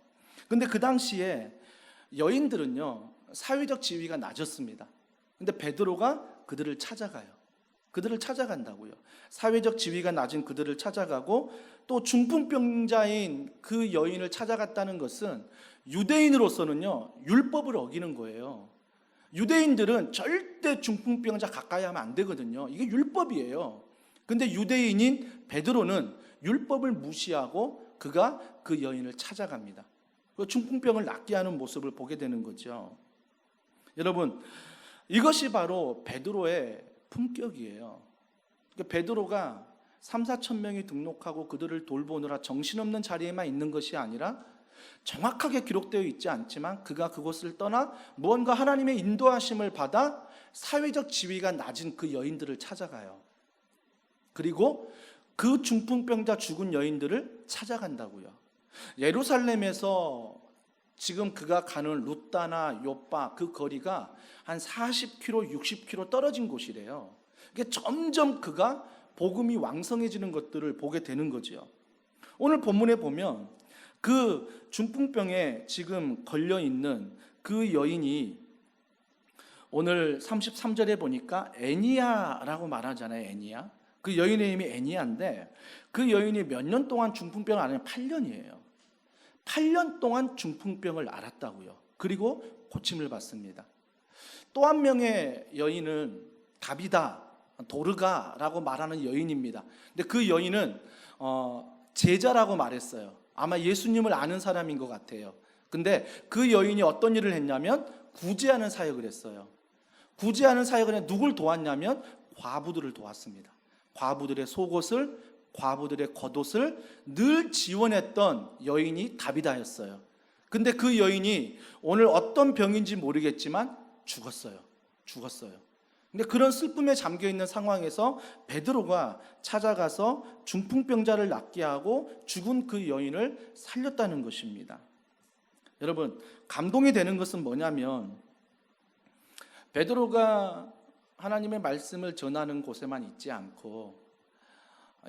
근데 그 당시에 여인들은요, 사회적 지위가 낮았습니다. 근데 베드로가 그들을 찾아간다고요. 사회적 지위가 낮은 그들을 찾아가고, 또 중풍병자인 그 여인을 찾아갔다는 것은 유대인으로서는요, 율법을 어기는 거예요. 유대인들은 절대 중풍병자 가까이 하면 안 되거든요. 이게 율법이에요. 근데 유대인인 베드로는 율법을 무시하고 그가 그 여인을 찾아갑니다. 그 중풍병을 낫게 하는 모습을 보게 되는 거죠. 여러분, 이것이 바로 베드로의 품격이에요. 베드로가 3,4천 명이 등록하고 그들을 돌보느라 정신없는 자리에만 있는 것이 아니라, 정확하게 기록되어 있지 않지만 그가 그곳을 떠나 무언가 하나님의 인도하심을 받아 사회적 지위가 낮은 그 여인들을 찾아가요. 그리고 그 중풍병자 죽은 여인들을 찾아간다고요. 예루살렘에서 지금 그가 가는 루따나 요빠 그 거리가 한 40km, 60km 떨어진 곳이래요. 그게 점점 그가 복음이 왕성해지는 것들을 보게 되는 거죠. 오늘 본문에 보면 그 중풍병에 지금 걸려 있는 그 여인이 오늘 33절에 보니까 애니야라고 말하잖아요. 애니야. 그 여인의 이름이 애니야인데, 그 여인이 몇 년 동안 중풍병을 앓았냐면 8년이에요. 8년 동안 중풍병을 앓았다고요. 그리고 고침을 받습니다. 또 한 명의 여인은 다비다, 도르가라고 말하는 여인입니다. 근데 그 여인은 제자라고 말했어요. 아마 예수님을 아는 사람인 것 같아요. 근데 그 여인이 어떤 일을 했냐면 구제하는 사역을 했어요. 구제하는 사역을 해 누굴 도왔냐면 과부들을 도왔습니다. 과부들의 속옷을, 과부들의 겉옷을 늘 지원했던 여인이 다비다였어요. 근데 그 여인이 오늘 어떤 병인지 모르겠지만 죽었어요. 근데 그런 슬픔에 잠겨 있는 상황에서 베드로가 찾아가서 중풍병자를 낫게 하고 죽은 그 여인을 살렸다는 것입니다. 여러분, 감동이 되는 것은 뭐냐면, 베드로가 하나님의 말씀을 전하는 곳에만 있지 않고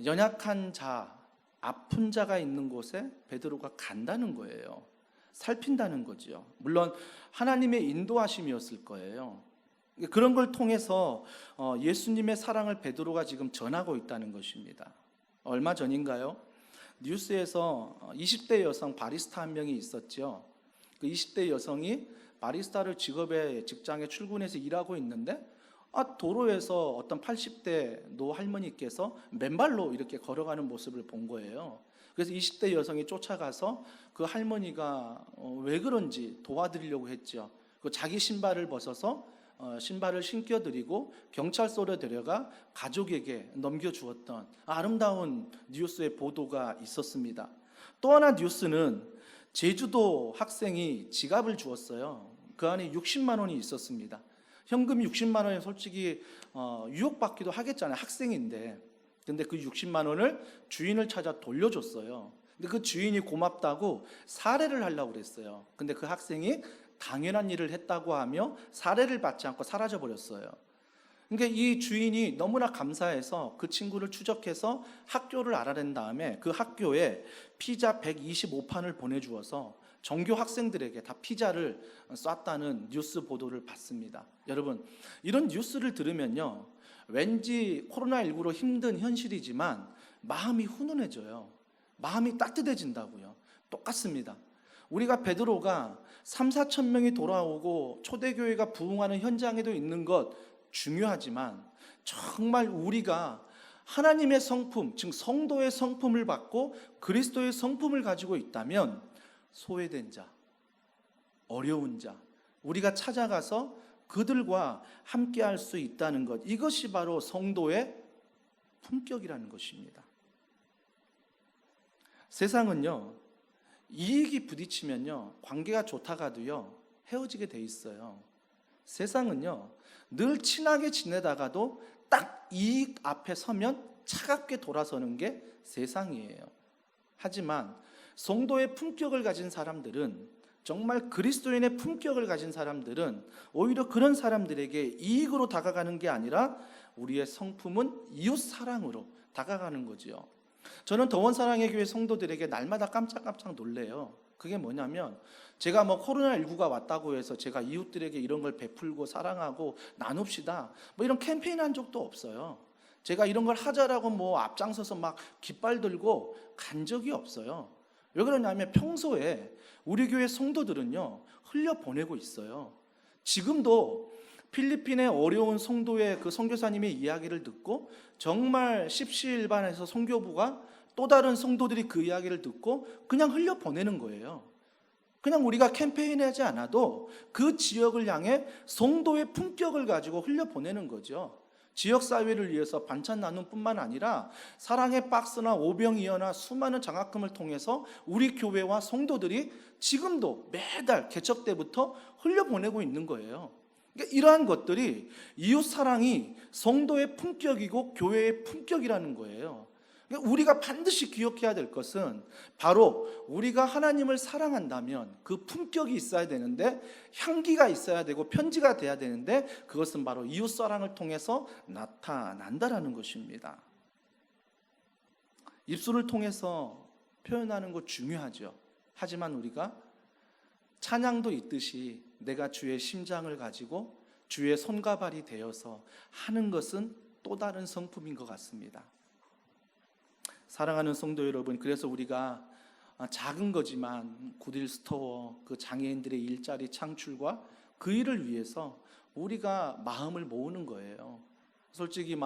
연약한 자, 아픈 자가 있는 곳에 베드로가 간다는 거예요. 살핀다는 거죠. 물론 하나님의 인도하심이었을 거예요. 그런 걸 통해서 예수님의 사랑을 베드로가 지금 전하고 있다는 것입니다. 얼마 전인가요? 뉴스에서 20대 여성 바리스타 한 명이 있었죠. 그 20대 여성이 바리스타를 직장에 출근해서 일하고 있는데 도로에서 어떤 80대 노 할머니께서 맨발로 이렇게 걸어가는 모습을 본 거예요. 그래서 20대 여성이 쫓아가서 그 할머니가 왜 그런지 도와드리려고 했죠. 자기 신발을 벗어서 신발을 신겨드리고 경찰서로 데려가 가족에게 넘겨주었던 아름다운 뉴스의 보도가 있었습니다. 또 하나 뉴스는 제주도 학생이 지갑을 주었어요. 그 안에 60만 원이 있었습니다. 현금 60만 원이 솔직히 유혹받기도 하겠잖아요. 학생인데. 근데 그 60만 원을 주인을 찾아 돌려줬어요. 근데 그 주인이 고맙다고 사례를 하려고 그랬어요. 근데 그 학생이 당연한 일을 했다고 하며 사례를 받지 않고 사라져 버렸어요. 그러니까 이 주인이 너무나 감사해서 그 친구를 추적해서 학교를 알아낸 다음에 그 학교에 피자 125판을 보내주어서 전교 학생들에게 다 피자를 쐈다는 뉴스 보도를 봤습니다. 여러분, 이런 뉴스를 들으면요, 왠지 코로나19로 힘든 현실이지만 마음이 훈훈해져요. 마음이 따뜻해진다고요. 똑같습니다. 우리가 베드로가 3, 4천 명이 돌아오고 초대교회가 부흥하는 현장에도 있는 것 중요하지만 정말 우리가 하나님의 성품, 즉 성도의 성품을 받고 그리스도의 성품을 가지고 있다면 소외된 자, 어려운 자, 우리가 찾아가서 그들과 함께 할 수 있다는 것, 이것이 바로 성도의 품격이라는 것입니다. 세상은요, 이익이 부딪히면요, 관계가 좋다가도요, 헤어지게 돼 있어요. 세상은요, 늘 친하게 지내다가도 딱 이익 앞에 서면 차갑게 돌아서는 게 세상이에요. 하지만 성도의 품격을 가진 사람들은, 정말 그리스도인의 품격을 가진 사람들은 오히려 그런 사람들에게 이익으로 다가가는 게 아니라 우리의 성품은 이웃 사랑으로 다가가는 거죠. 저는 더원사랑의 교회 성도들에게 날마다 깜짝깜짝 놀래요. 그게 뭐냐면, 제가 코로나19가 왔다고 해서 제가 이웃들에게 이런 걸 베풀고 사랑하고 나눕시다 이런 캠페인 한 적도 없어요. 제가 이런 걸 하자라고 앞장서서 막 깃발 들고 간 적이 없어요. 왜 그러냐면 평소에 우리 교회 성도들은요, 흘려보내고 있어요. 지금도 필리핀의 어려운 성도의 그 선교사님의 이야기를 듣고 정말 십시일반에서 선교부가 또 다른 성도들이 그 이야기를 듣고 그냥 흘려보내는 거예요. 그냥 우리가 캠페인하지 않아도 그 지역을 향해 성도의 품격을 가지고 흘려보내는 거죠. 지역사회를 위해서 반찬 나눔뿐만 아니라 사랑의 박스나 오병이어나 수많은 장학금을 통해서 우리 교회와 성도들이 지금도 매달 개척 때부터 흘려보내고 있는 거예요. 그러니까 이러한 것들이 이웃사랑이 성도의 품격이고 교회의 품격이라는 거예요. 그러니까 우리가 반드시 기억해야 될 것은 바로 우리가 하나님을 사랑한다면 그 품격이 있어야 되는데, 향기가 있어야 되고 편지가 돼야 되는데, 그것은 바로 이웃사랑을 통해서 나타난다라는 것입니다. 입술을 통해서 표현하는 것 중요하죠. 하지만 우리가 찬양도 있듯이 내가 주의 심장을 가지고 주의 손과 발이 되어서 하는 것은 또 다른 성품인 것 같습니다. 사랑하는 성도 여러분, 그래서 우리가 작은 거지만 굿윌 스토어, 그 장애인들의 일자리 창출과 그 일을 위해서 우리가 마음을 모으는 거예요. 솔직히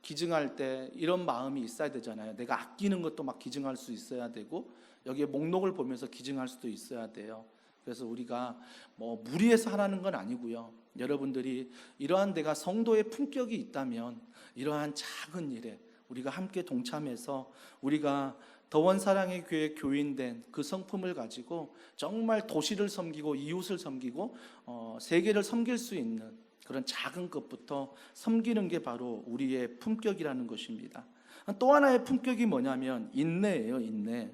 기증할 때 이런 마음이 있어야 되잖아요. 내가 아끼는 것도 기증할 수 있어야 되고, 여기에 목록을 보면서 기증할 수도 있어야 돼요. 그래서 우리가 무리해서 하라는 건 아니고요. 여러분들이 이러한 내가 성도의 품격이 있다면 이러한 작은 일에 우리가 함께 동참해서 우리가 더원사랑의 교회 교인된 그 성품을 가지고 정말 도시를 섬기고 이웃을 섬기고 세계를 섬길 수 있는 그런 작은 것부터 섬기는 게 바로 우리의 품격이라는 것입니다. 또 하나의 품격이 뭐냐면 인내예요. 인내.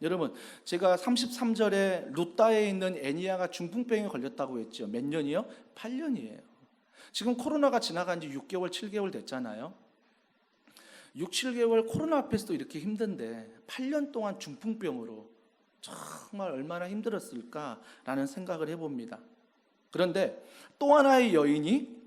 여러분, 제가 33절에 루따에 있는 애니아가 중풍병에 걸렸다고 했죠. 몇 년이요? 8년이에요. 지금 코로나가 지나간 지 6개월, 7개월 됐잖아요. 6, 7개월 코로나 앞에서도 이렇게 힘든데 8년 동안 중풍병으로 정말 얼마나 힘들었을까라는 생각을 해봅니다. 그런데 또 하나의 여인이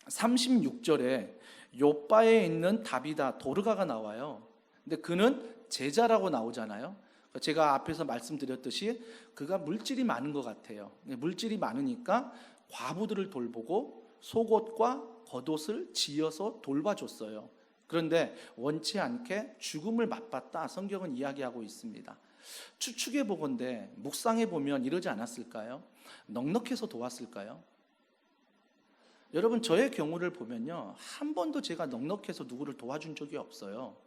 36절에 요바에 있는 다비다 도르가가 나와요. 근데 그는 제자라고 나오잖아요. 제가 앞에서 말씀드렸듯이 그가 물질이 많은 것 같아요. 물질이 많으니까 과부들을 돌보고 속옷과 겉옷을 지어서 돌봐줬어요. 그런데 원치 않게 죽음을 맛봤다 성경은 이야기하고 있습니다. 추측해 보건대 묵상해 보면 이러지 않았을까요? 넉넉해서 도왔을까요? 여러분, 저의 경우를 보면요, 한 번도 제가 넉넉해서 누구를 도와준 적이 없어요.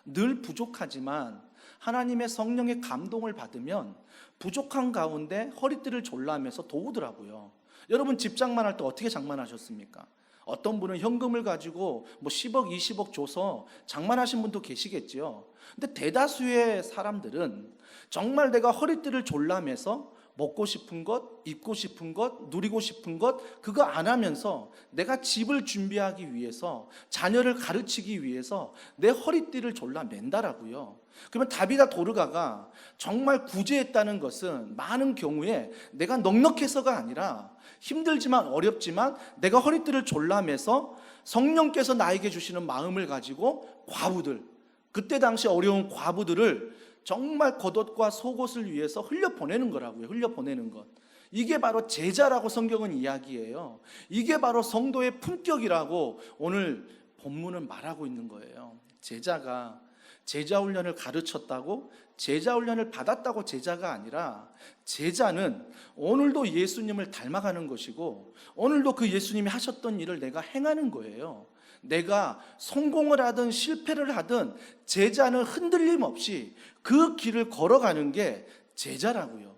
늘 부족하지만 하나님의 성령의 감동을 받으면 부족한 가운데 허리띠를 졸라매서 도우더라고요. 여러분, 집 장만할 때 어떻게 장만하셨습니까? 어떤 분은 현금을 가지고 10억, 20억 줘서 장만하신 분도 계시겠지요. 근데 대다수의 사람들은 정말 내가 허리띠를 졸라매서 먹고 싶은 것, 입고 싶은 것, 누리고 싶은 것 그거 안 하면서 내가 집을 준비하기 위해서, 자녀를 가르치기 위해서 내 허리띠를 졸라맨다라고요. 그러면 다비다 도르가가 정말 구제했다는 것은 많은 경우에 내가 넉넉해서가 아니라 힘들지만 어렵지만 내가 허리띠를 졸라매서 성령께서 나에게 주시는 마음을 가지고 과부들, 그때 당시 어려운 과부들을 정말 겉옷과 속옷을 위해서 흘려보내는 거라고요. 흘려보내는 것. 이게 바로 제자라고 성경은 이야기해요. 이게 바로 성도의 품격이라고 오늘 본문은 말하고 있는 거예요. 제자가 제자 훈련을 가르쳤다고, 제자 훈련을 받았다고 제자가 아니라, 제자는 오늘도 예수님을 닮아가는 것이고 오늘도 그 예수님이 하셨던 일을 내가 행하는 거예요. 내가 성공을 하든 실패를 하든 제자는 흔들림 없이 그 길을 걸어가는 게 제자라고요.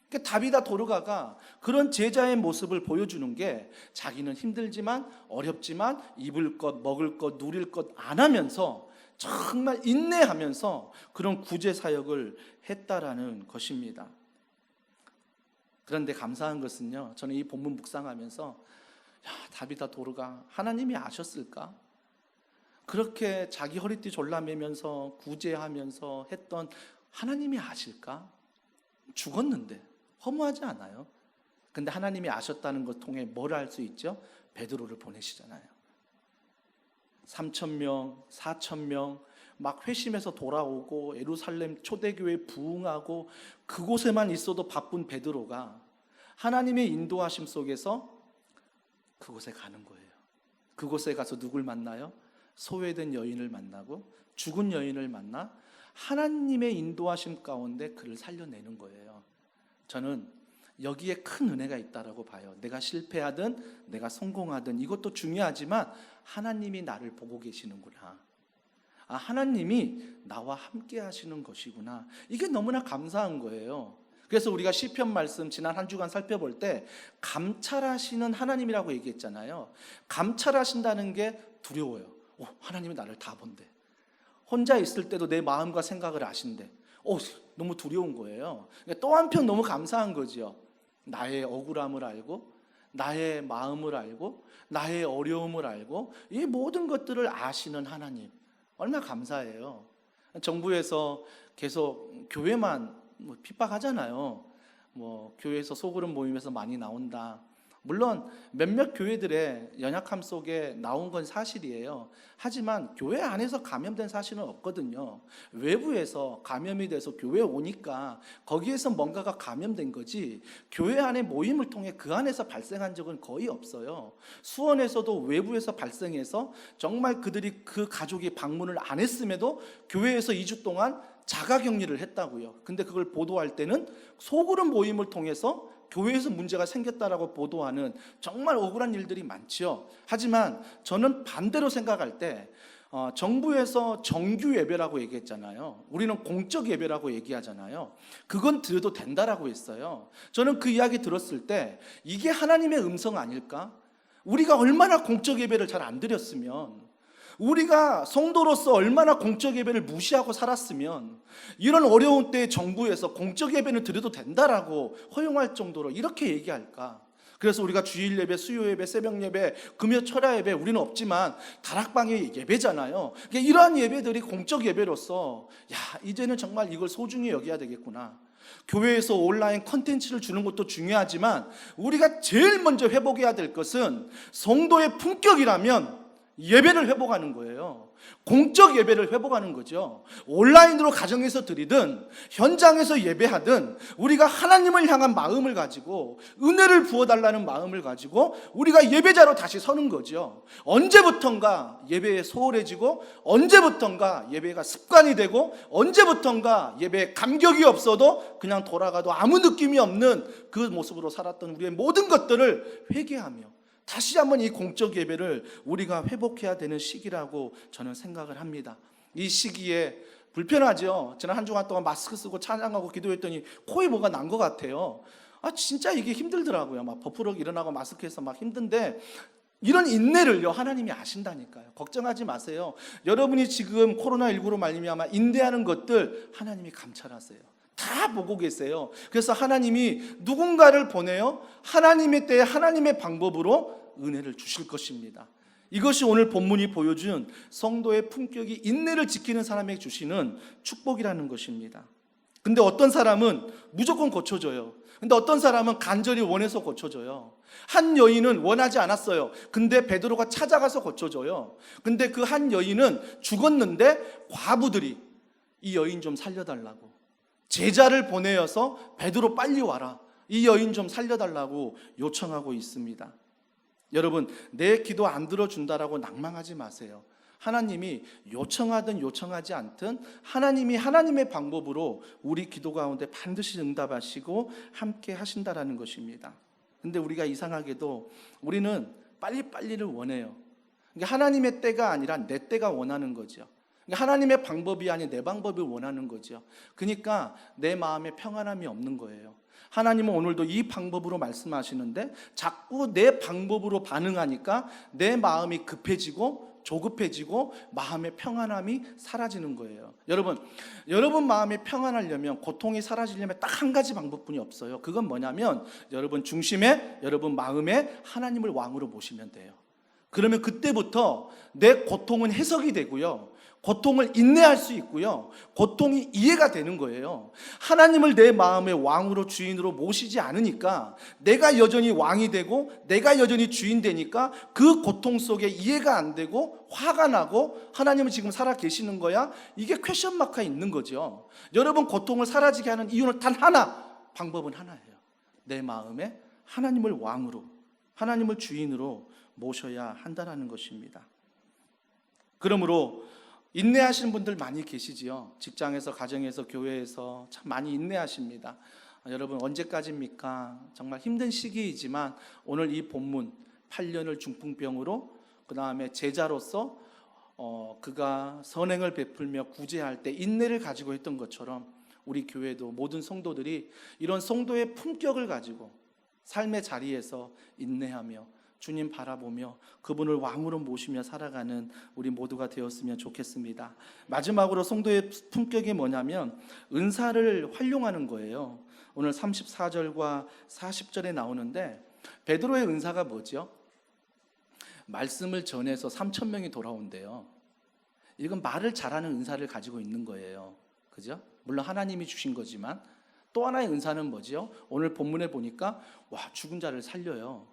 그러니까 다비다 도르가가 그런 제자의 모습을 보여주는 게, 자기는 힘들지만 어렵지만 입을 것, 먹을 것, 누릴 것 안 하면서 정말 인내하면서 그런 구제 사역을 했다라는 것입니다. 그런데 감사한 것은요, 저는 이 본문 묵상하면서 다비다 도르가 하나님이 아셨을까? 그렇게 자기 허리띠 졸라매면서 구제하면서 했던 하나님이 아실까? 죽었는데 허무하지 않아요? 근데 하나님이 아셨다는 것 통해 뭘 알 수 있죠? 베드로를 보내시잖아요. 3,000명, 4,000명 막 회심해서 돌아오고 예루살렘 초대교회 부흥하고 그곳에만 있어도 바쁜 베드로가 하나님의 인도하심 속에서 그곳에 가는 거예요. 그곳에 가서 누굴 만나요? 소외된 여인을 만나고 죽은 여인을 만나 하나님의 인도하심 가운데 그를 살려내는 거예요. 저는 여기에 큰 은혜가 있다라고 봐요. 내가 실패하든 내가 성공하든 이것도 중요하지만 하나님이 나를 보고 계시는구나. 하나님이 나와 함께 하시는 것이구나. 이게 너무나 감사한 거예요. 그래서 우리가 시편 말씀 지난 한 주간 살펴볼 때 감찰하시는 하나님이라고 얘기했잖아요. 감찰하신다는 게 두려워요. 하나님이 나를 다 본대. 혼자 있을 때도 내 마음과 생각을 아신대. 너무 두려운 거예요. 또 한편 너무 감사한 거죠. 나의 억울함을 알고 나의 마음을 알고 나의 어려움을 알고 이 모든 것들을 아시는 하나님, 얼마나 감사해요. 정부에서 계속 교회만 핍박하잖아요. 교회에서 소그룹 모임에서 많이 나온다. 물론 몇몇 교회들의 연약함 속에 나온 건 사실이에요. 하지만 교회 안에서 감염된 사실은 없거든요. 외부에서 감염이 돼서 교회에 오니까 거기에서 뭔가가 감염된 거지, 교회 안에 모임을 통해 그 안에서 발생한 적은 거의 없어요. 수원에서도 외부에서 발생해서 정말 그들이 그 가족이 방문을 안 했음에도 교회에서 2주 동안 자가격리를 했다고요. 근데 그걸 보도할 때는 소그룹 모임을 통해서 교회에서 문제가 생겼다라고 보도하는 정말 억울한 일들이 많죠. 하지만 저는 반대로 생각할 때 정부에서 정규 예배라고 얘기했잖아요. 우리는 공적 예배라고 얘기하잖아요. 그건 드려도 된다라고 했어요. 저는 그 이야기 들었을 때 이게 하나님의 음성 아닐까? 우리가 얼마나 공적 예배를 잘 안 드렸으면, 우리가 성도로서 얼마나 공적 예배를 무시하고 살았으면 이런 어려운 때에 정부에서 공적 예배는 드려도 된다라고 허용할 정도로 이렇게 얘기할까? 그래서 우리가 주일 예배, 수요 예배, 새벽 예배, 금요 철야 예배 우리는 없지만 다락방의 예배잖아요. 그러니까 이러한 예배들이 공적 예배로서 이제는 정말 이걸 소중히 여겨야 되겠구나. 교회에서 온라인 컨텐츠를 주는 것도 중요하지만 우리가 제일 먼저 회복해야 될 것은 성도의 품격이라면 예배를 회복하는 거예요. 공적 예배를 회복하는 거죠. 온라인으로 가정에서 드리든 현장에서 예배하든 우리가 하나님을 향한 마음을 가지고 은혜를 부어달라는 마음을 가지고 우리가 예배자로 다시 서는 거죠. 언제부턴가 예배에 소홀해지고 언제부턴가 예배가 습관이 되고 언제부턴가 예배에 감격이 없어도 그냥 돌아가도 아무 느낌이 없는 그 모습으로 살았던 우리의 모든 것들을 회개하며 다시 한번 이 공적 예배를 우리가 회복해야 되는 시기라고 저는 생각을 합니다. 이 시기에 불편하죠. 지난 한 주간 동안 마스크 쓰고 찬양하고 기도했더니 코에 뭐가 난 것 같아요. 진짜 이게 힘들더라고요. 막 버프럭 일어나고 마스크해서 막 힘든데 이런 인내를요 하나님이 아신다니까요. 걱정하지 마세요. 여러분이 지금 코로나19로 말미암아 인내하는 것들 하나님이 감찰하세요. 다 보고 계세요. 그래서 하나님이 누군가를 보내요 하나님의 때에 하나님의 방법으로 은혜를 주실 것입니다. 이것이 오늘 본문이 보여준 성도의 품격이 인내를 지키는 사람에게 주시는 축복이라는 것입니다. 근데 어떤 사람은 무조건 고쳐져요. 근데 어떤 사람은 간절히 원해서 고쳐져요. 한 여인은 원하지 않았어요. 근데 베드로가 찾아가서 고쳐져요. 근데 그 한 여인은 죽었는데 과부들이 이 여인 좀 살려달라고, 제자를 보내어서 베드로 빨리 와라, 이 여인 좀 살려달라고 요청하고 있습니다. 여러분, 내 기도 안 들어준다라고 낭망하지 마세요. 하나님이 요청하든 요청하지 않든 하나님이 하나님의 방법으로 우리 기도 가운데 반드시 응답하시고 함께 하신다라는 것입니다. 근데 우리가 이상하게도 우리는 빨리빨리를 원해요. 그러니까 하나님의 때가 아니라 내 때가 원하는 거죠. 그러니까 하나님의 방법이 아닌 내 방법을 원하는 거죠. 그러니까 내 마음에 평안함이 없는 거예요. 하나님은 오늘도 이 방법으로 말씀하시는데 자꾸 내 방법으로 반응하니까 내 마음이 급해지고 조급해지고 마음의 평안함이 사라지는 거예요. 여러분 마음이 평안하려면, 고통이 사라지려면 딱 한 가지 방법뿐이 없어요. 그건 뭐냐면 여러분 중심에, 여러분 마음에 하나님을 왕으로 모시면 돼요. 그러면 그때부터 내 고통은 해석이 되고요, 고통을 인내할 수 있고요, 고통이 이해가 되는 거예요. 하나님을 내 마음의 왕으로, 주인으로 모시지 않으니까 내가 여전히 왕이 되고 내가 여전히 주인 되니까 그 고통 속에 이해가 안 되고 화가 나고 하나님은 지금 살아 계시는 거야? 이게 퀘션 마크가 있는 거죠. 여러분 고통을 사라지게 하는 이유는 단 하나, 방법은 하나예요. 내 마음에 하나님을 왕으로, 하나님을 주인으로 모셔야 한다는 것입니다. 그러므로 인내하시는 분들 많이 계시지요. 직장에서, 가정에서, 교회에서 참 많이 인내하십니다. 여러분 언제까지입니까? 정말 힘든 시기이지만 오늘 이 본문 8년을 중풍병으로, 그 다음에 제자로서 그가 선행을 베풀며 구제할 때 인내를 가지고 했던 것처럼 우리 교회도 모든 성도들이 이런 성도의 품격을 가지고 삶의 자리에서 인내하며 주님 바라보며 그분을 왕으로 모시며 살아가는 우리 모두가 되었으면 좋겠습니다. 마지막으로 성도의 품격이 뭐냐면 은사를 활용하는 거예요. 오늘 34절과 40절에 나오는데 베드로의 은사가 뭐죠? 말씀을 전해서 3,000명이 돌아온대요. 이건 말을 잘하는 은사를 가지고 있는 거예요. 그죠? 물론 하나님이 주신 거지만 또 하나의 은사는 뭐죠? 오늘 본문에 보니까 죽은 자를 살려요.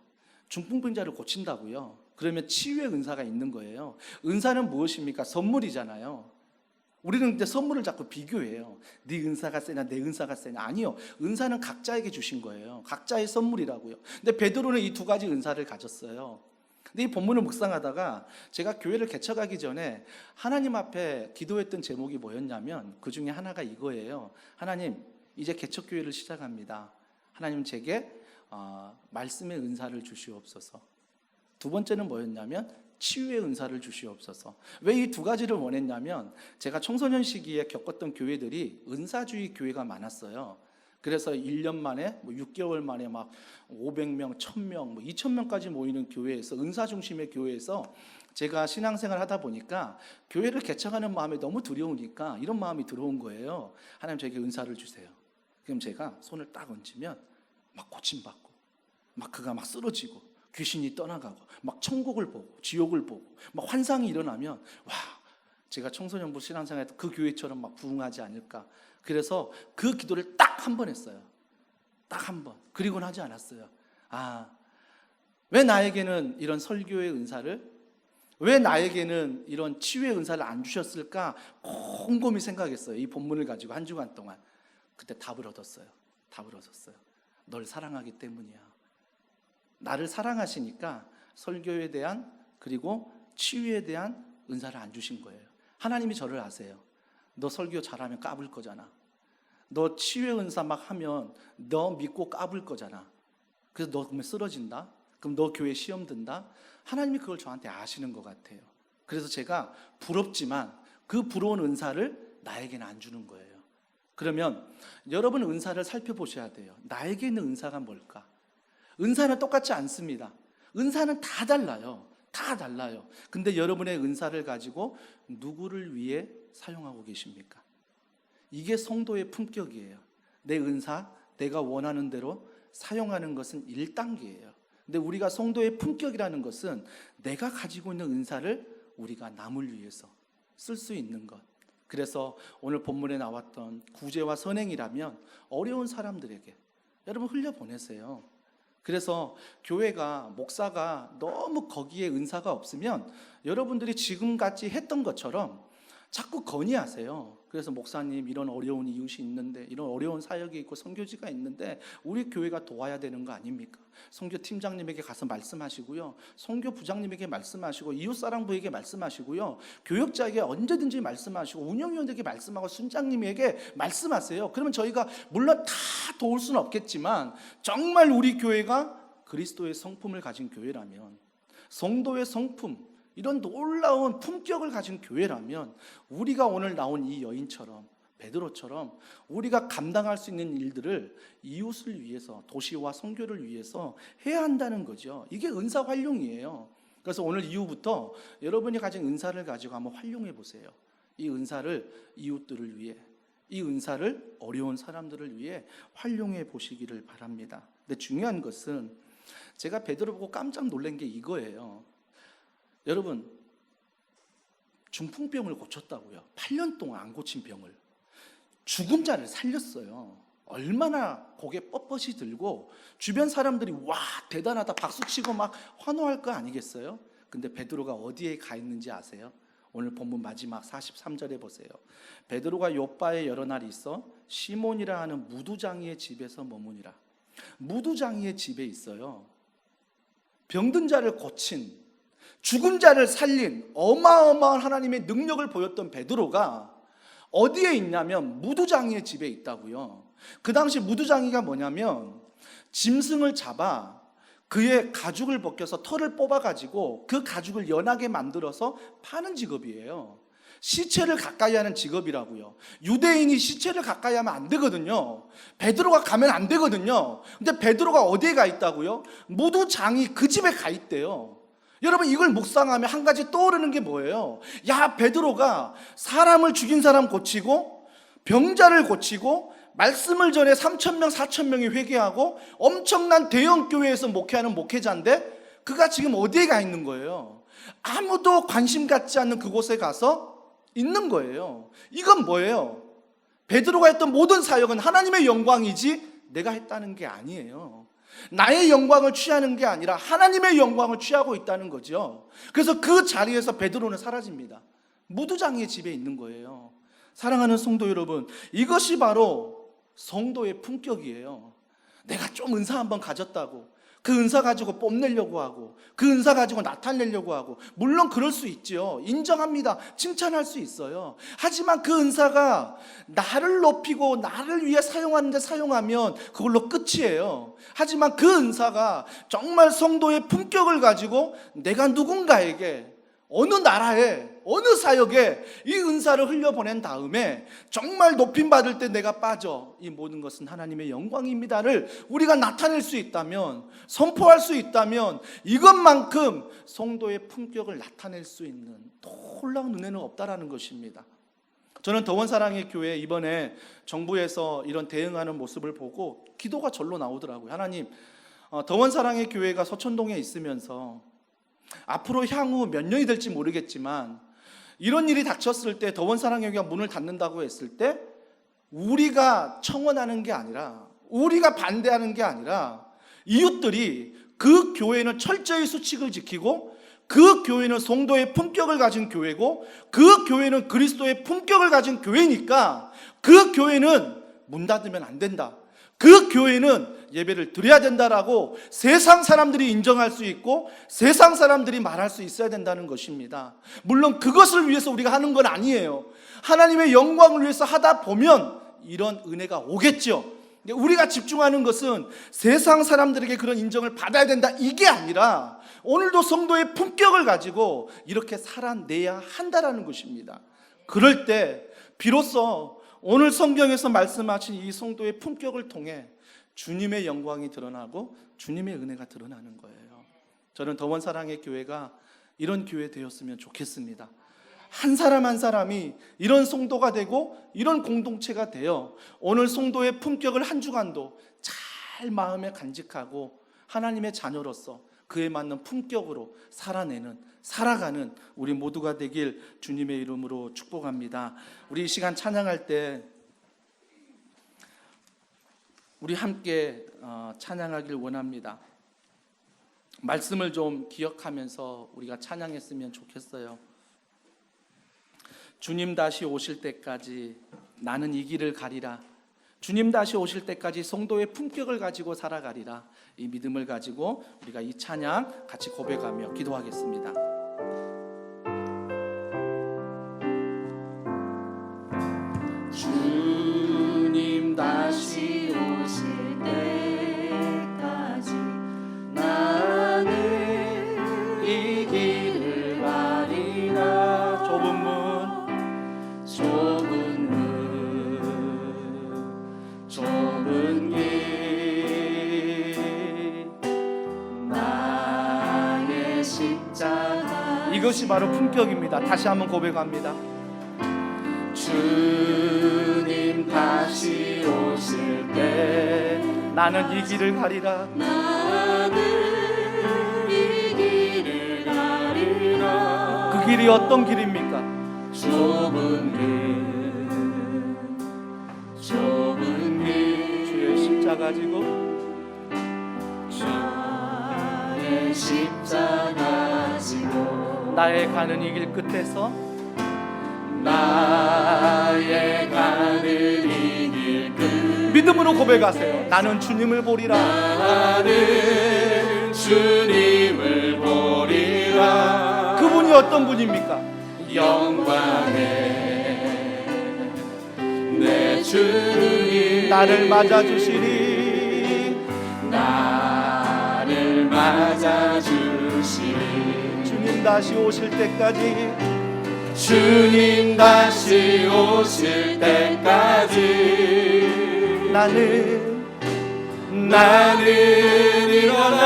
중풍병자를 고친다고요. 그러면 치유의 은사가 있는 거예요. 은사는 무엇입니까? 선물이잖아요. 우리는 근데 선물을 자꾸 비교해요. 네 은사가 세냐 내 은사가 세냐. 아니요, 은사는 각자에게 주신 거예요. 각자의 선물이라고요. 근데 베드로는 이 두 가지 은사를 가졌어요. 근데 이 본문을 묵상하다가 제가 교회를 개척하기 전에 하나님 앞에 기도했던 제목이 뭐였냐면 그 중에 하나가 이거예요. 하나님, 이제 개척교회를 시작합니다. 하나님 제게 말씀의 은사를 주시옵소서. 두 번째는 뭐였냐면 치유의 은사를 주시옵소서. 왜 이 두 가지를 원했냐면 제가 청소년 시기에 겪었던 교회들이 은사주의 교회가 많았어요. 그래서 1년 만에 6개월 만에 막 500명, 1000명, 2000명까지 모이는 교회에서, 은사 중심의 교회에서 제가 신앙생활 하다 보니까 교회를 개척하는 마음이 너무 두려우니까 이런 마음이 들어온 거예요. 하나님 저에게 은사를 주세요. 그럼 제가 손을 딱 얹으면 막 고침받고 막 그가 막 쓰러지고 귀신이 떠나가고 막 천국을 보고 지옥을 보고 막 환상이 일어나면 제가 청소년부 신앙생활에서 그 교회처럼 막 부흥하지 않을까. 그래서 그 기도를 딱 한 번 했어요. 딱 한 번. 그리고는 하지 않았어요. 왜 나에게는 이런 설교의 은사를, 왜 나에게는 이런 치유의 은사를 안 주셨을까 곰곰이 생각했어요. 이 본문을 가지고 한 주간 동안. 그때 답을 얻었어요. 널 사랑하기 때문이야. 나를 사랑하시니까 설교에 대한, 그리고 치유에 대한 은사를 안 주신 거예요. 하나님이 저를 아세요. 너 설교 잘하면 까불 거잖아. 너 치유의 은사 막 하면 너 믿고 까불 거잖아. 그래서 너 그러면 쓰러진다? 그럼 너 교회 시험 든다? 하나님이 그걸 저한테 아시는 것 같아요. 그래서 제가 부럽지만 그 부러운 은사를 나에게는 안 주는 거예요. 그러면 여러분 은사를 살펴보셔야 돼요. 나에게 있는 은사가 뭘까? 은사는 똑같지 않습니다. 은사는 다 달라요. 다 달라요. 근데 여러분의 은사를 가지고 누구를 위해 사용하고 계십니까? 이게 성도의 품격이에요. 내 은사, 내가 원하는 대로 사용하는 것은 1단계예요. 근데 우리가 성도의 품격이라는 것은 내가 가지고 있는 은사를 우리가 남을 위해서 쓸 수 있는 것. 그래서 오늘 본문에 나왔던 구제와 선행이라면 어려운 사람들에게 여러분 흘려보내세요. 그래서 교회가, 목사가 너무 거기에 은사가 없으면 여러분들이 지금같이 했던 것처럼 자꾸 건의하세요. 그래서 목사님, 이런 어려운 이웃이 있는데, 이런 어려운 사역이 있고 선교지가 있는데 우리 교회가 도와야 되는 거 아닙니까? 선교팀장님에게 가서 말씀하시고요, 선교부장님에게 말씀하시고, 이웃사랑부에게 말씀하시고요, 교역자에게 언제든지 말씀하시고, 운영위원에게 말씀하고, 순장님에게 말씀하세요. 그러면 저희가 물론 다 도울 수는 없겠지만, 정말 우리 교회가 그리스도의 성품을 가진 교회라면, 성도의 성품, 이런 놀라운 품격을 가진 교회라면, 우리가 오늘 나온 이 여인처럼, 베드로처럼 우리가 감당할 수 있는 일들을 이웃을 위해서, 도시와 선교를 위해서 해야 한다는 거죠. 이게 은사 활용이에요. 그래서 오늘 이후부터 여러분이 가진 은사를 가지고 한번 활용해 보세요. 이 은사를 이웃들을 위해, 이 은사를 어려운 사람들을 위해 활용해 보시기를 바랍니다. 근데 중요한 것은, 제가 베드로 보고 깜짝 놀란 게 이거예요. 여러분, 중풍병을 고쳤다고요. 8년 동안 안 고친 병을 죽은 자를 살렸어요. 얼마나 고개 뻣뻣이 들고 주변 사람들이 와 대단하다 박수치고 막 환호할 거 아니겠어요? 근데 베드로가 어디에 가 있는지 아세요? 오늘 본문 마지막 43절에 보세요. 베드로가 요바에 여러 날 있어 시몬이라 하는 무두장이의 집에서 머무니라. 무두장이의 집에 있어요. 병든 자를 고친, 죽은 자를 살린 어마어마한 하나님의 능력을 보였던 베드로가 어디에 있냐면 무두장이의 집에 있다고요. 그 당시 무두장이가 뭐냐면, 짐승을 잡아 그의 가죽을 벗겨서 털을 뽑아가지고 그 가죽을 연하게 만들어서 파는 직업이에요. 시체를 가까이 하는 직업이라고요. 유대인이 시체를 가까이 하면 안 되거든요. 베드로가 가면 안 되거든요. 근데 베드로가 어디에 가 있다고요? 무두장이 그 집에 가 있대요. 여러분, 이걸 묵상하면 한 가지 떠오르는 게 뭐예요? 야, 베드로가 사람을 죽인 사람 고치고, 병자를 고치고, 말씀을 전해 3,000명 4,000명이 회개하고 엄청난 대형 교회에서 목회하는 목회자인데, 그가 지금 어디에 가 있는 거예요? 아무도 관심 갖지 않는 그곳에 가서 있는 거예요. 이건 뭐예요? 베드로가 했던 모든 사역은 하나님의 영광이지 내가 했다는 게 아니에요. 나의 영광을 취하는 게 아니라 하나님의 영광을 취하고 있다는 거죠. 그래서 그 자리에서 베드로는 사라집니다. 무두장이의 집에 있는 거예요. 사랑하는 성도 여러분, 이것이 바로 성도의 품격이에요. 내가 좀 은사 한번 가졌다고 그 은사 가지고 뽐내려고 하고, 그 은사 가지고 나타내려고 하고, 물론 그럴 수 있죠. 인정합니다. 칭찬할 수 있어요. 하지만 그 은사가 나를 높이고 나를 위해 사용하는데 사용하면 그걸로 끝이에요. 하지만 그 은사가 정말 성도의 품격을 가지고 내가 누군가에게, 어느 나라에, 어느 사역에 이 은사를 흘려보낸 다음에 정말 높임받을 때 내가 빠져, 이 모든 것은 하나님의 영광입니다를 우리가 나타낼 수 있다면, 선포할 수 있다면, 이것만큼 성도의 품격을 나타낼 수 있는 놀라운 은혜는 없다라는 것입니다. 저는 더원사랑의 교회 이번에 정부에서 이런 대응하는 모습을 보고 기도가 절로 나오더라고요. 하나님, 더원사랑의 교회가 서천동에 있으면서 앞으로 향후 몇 년이 될지 모르겠지만, 이런 일이 닥쳤을 때, 더원사랑교회가 문을 닫는다고 했을 때 우리가 청원하는 게 아니라, 우리가 반대하는 게 아니라, 이웃들이 그 교회는 철저히 수칙을 지키고, 그 교회는 성도의 품격을 가진 교회고, 그 교회는 그리스도의 품격을 가진 교회니까 그 교회는 문 닫으면 안 된다, 그 교회는 예배를 드려야 된다라고 세상 사람들이 인정할 수 있고 세상 사람들이 말할 수 있어야 된다는 것입니다. 물론 그것을 위해서 우리가 하는 건 아니에요. 하나님의 영광을 위해서 하다 보면 이런 은혜가 오겠죠. 우리가 집중하는 것은 세상 사람들에게 그런 인정을 받아야 된다, 이게 아니라 오늘도 성도의 품격을 가지고 이렇게 살아내야 한다라는 것입니다. 그럴 때 비로소 오늘 성경에서 말씀하신 이 성도의 품격을 통해 주님의 영광이 드러나고 주님의 은혜가 드러나는 거예요. 저는 더원사랑의 교회가 이런 교회 되었으면 좋겠습니다. 한 사람 한 사람이 이런 성도가 되고 이런 공동체가 되어 오늘 성도의 품격을 한 주간도 잘 마음에 간직하고 하나님의 자녀로서 그에 맞는 품격으로 살아가는 우리 모두가 되길 주님의 이름으로 축복합니다. 우리 이 시간 찬양할 때 우리 함께 찬양하길 원합니다. 말씀을 좀 기억하면서 우리가 찬양했으면 좋겠어요. 주님 다시 오실 때까지 나는 이 길을 가리라. 주님 다시 오실 때까지 성도의 품격을 가지고 살아가리라. 이 믿음을 가지고 우리가 이 찬양 같이 고백하며 기도하겠습니다. 주님 다시 오실 때까지 나는 이 길을 가리라. 좁은 길 나의 십자가. 이것이 바로 품격입니다. 다시 한번 고백합니다. 주님 다시 오실 때 나는 이 길을 가리라. 나는 이 길을 가리라. 그 길이 어떤 길입니까? 좁은 길 주의 십자가 지고 주의 십자가 지고 나의 가는 이 길 끝에서 나의 가는 이 길 끝 믿음으로 고백하세요. 나는 주님을 보리라. 나는 주님을 보리라. 그분이 어떤 분입니까? 영광의 내 주님 나를 맞아주시리. 나를 맞아주시리. 주님 다시 오실 때까지 주님 다시 오실 때까지 나는 일어나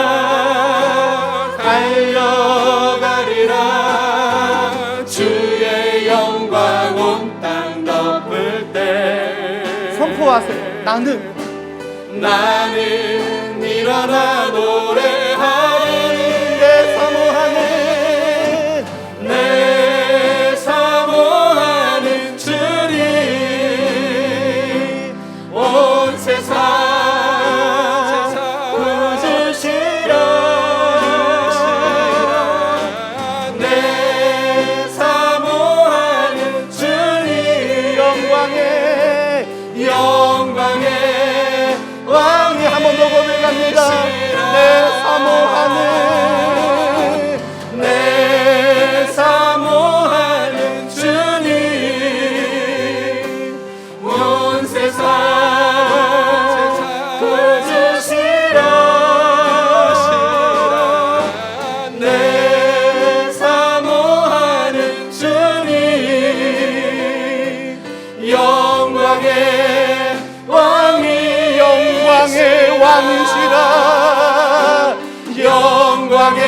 달려가리라. 주의 영광 온 땅 덮을 때 선포하세요. 나는 일어나 노래하리. 내 사모하는 주님 온 세상 구주시라. 내 사모하는 주님 영광의 왕이 한 번 더 고백합니다. 내 사모하는 주님 온 세상 구주시라. 내 사모하는 주님 영광의 왕이시라. 영광의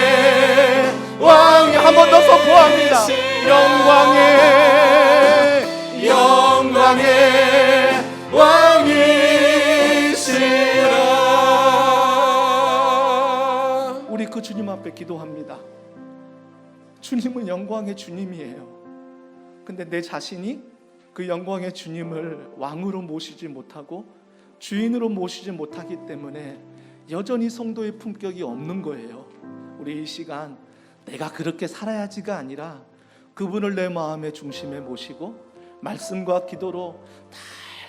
왕이 한 번 더 선포합니다. 영광의 왕이시라. 우리 그 주님 앞에 기도합니다. 주님은 영광의 주님이에요. 근데 내 자신이 그 영광의 주님을 왕으로 모시지 못하고 주인으로 모시지 못하기 때문에 여전히 성도의 품격이 없는 거예요. 우리 이 시간 내가 그렇게 살아야지가 아니라 그분을 내 마음의 중심에 모시고 말씀과 기도로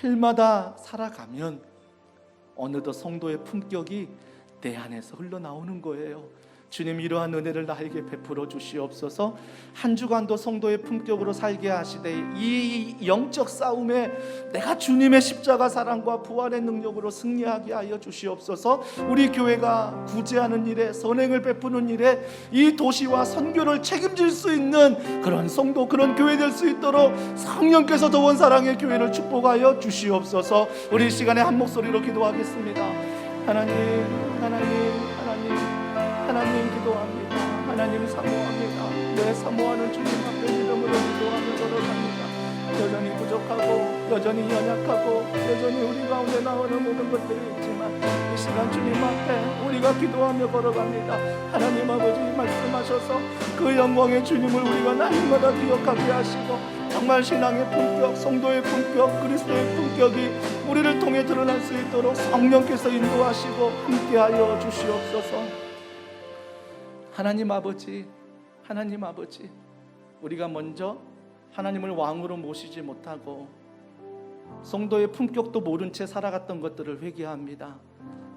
날마다 살아가면 어느덧 성도의 품격이 내 안에서 흘러나오는 거예요. 주님 이러한 은혜를 나에게 베풀어 주시옵소서. 한 주간도 성도의 품격으로 살게 하시되 이 영적 싸움에 내가 주님의 십자가 사랑과 부활의 능력으로 승리하게 하여 주시옵소서. 우리 교회가 구제하는 일에 선행을 베푸는 일에 이 도시와 선교를 책임질 수 있는 그런 성도 그런 교회 될 수 있도록 성령께서 더원 사랑의 교회를 축복하여 주시옵소서. 우리 이 시간에 한 목소리로 기도하겠습니다. 하나님 기도합니다. 하나님 사모합니다. 내 사모하는 주님 앞에 믿음으로 기도하며 걸어갑니다. 여전히 부족하고 여전히 연약하고 여전히 우리 가운데 나오는 모든 것들이 있지만 이 시간 주님 앞에 우리가 기도하며 걸어갑니다. 하나님 아버지 말씀하셔서 그 영광의 주님을 우리가 날마다 기억하게 하시고 정말 신앙의 품격, 성도의 품격, 그리스도의 품격이 우리를 통해 드러날 수 있도록 성령께서 인도하시고 함께하여 주시옵소서. 하나님 아버지, 우리가 먼저 하나님을 왕으로 모시지 못하고 성도의 품격도 모른 채 살아갔던 것들을 회개합니다.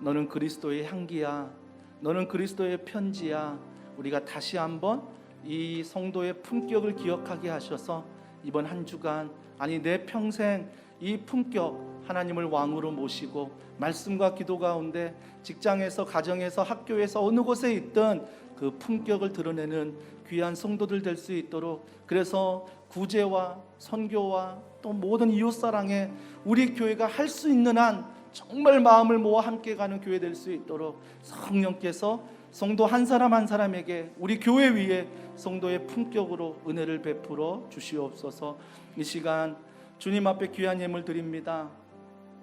너는 그리스도의 향기야, 너는 그리스도의 편지야. 우리가 다시 한번 이 성도의 품격을 기억하게 하셔서 이번 한 주간, 아니 내 평생 이 품격, 하나님을 왕으로 모시고 말씀과 기도 가운데 직장에서, 가정에서, 학교에서 어느 곳에 있든 그 품격을 드러내는 귀한 성도들 될 수 있도록, 그래서 구제와 선교와 또 모든 이웃사랑에 우리 교회가 할 수 있는 한 정말 마음을 모아 함께 가는 교회 될 수 있도록 성령께서 성도 한 사람 한 사람에게 우리 교회 위에 성도의 품격으로 은혜를 베풀어 주시옵소서. 이 시간 주님 앞에 귀한 예물 드립니다.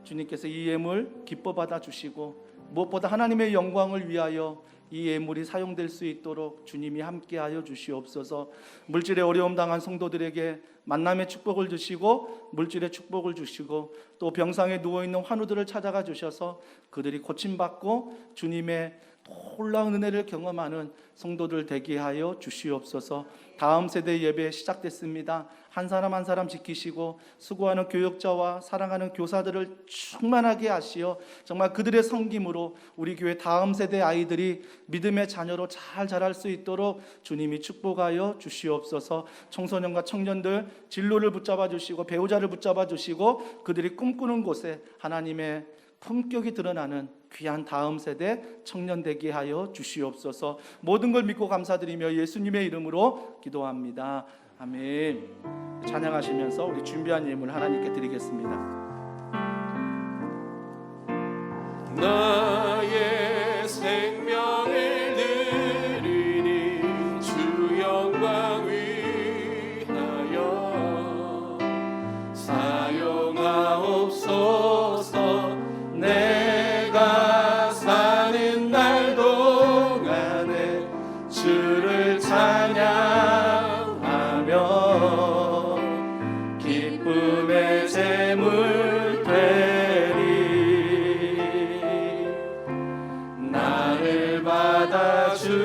주님께서 이 예물 기뻐 받아 주시고 무엇보다 하나님의 영광을 위하여 이 예물이 사용될 수 있도록 주님이 함께하여 주시옵소서. 물질의 어려움 당한 성도들에게 만남의 축복을 주시고 물질의 축복을 주시고 또 병상에 누워있는 환우들을 찾아가 주셔서 그들이 고침받고 주님의 놀라운 은혜를 경험하는 성도들 되게 하여 주시옵소서. 다음 세대 예배 시작됐습니다. 한 사람 한 사람 지키시고 수고하는 교역자와 사랑하는 교사들을 충만하게 하시어 정말 그들의 섬김으로 우리 교회 다음 세대 아이들이 믿음의 자녀로 잘 자랄 수 있도록 주님이 축복하여 주시옵소서. 청소년과 청년들 진로를 붙잡아 주시고 배우자를 붙잡아 주시고 그들이 꿈꾸는 곳에 하나님의 품격이 드러나는 귀한 다음 세대 청년 되게 하여 주시옵소서. 모든 걸 믿고 감사드리며 예수님의 이름으로 기도합니다. 아멘. 찬양하시면서 우리 준비한 예물 하나님께 드리겠습니다. 나의 생명을 드리니 주 영광 위하여 사용하옵소서. 내가 사는 날 동안에 주를 찬양하며 기쁨의 제물 되리. 나를 받아주소서.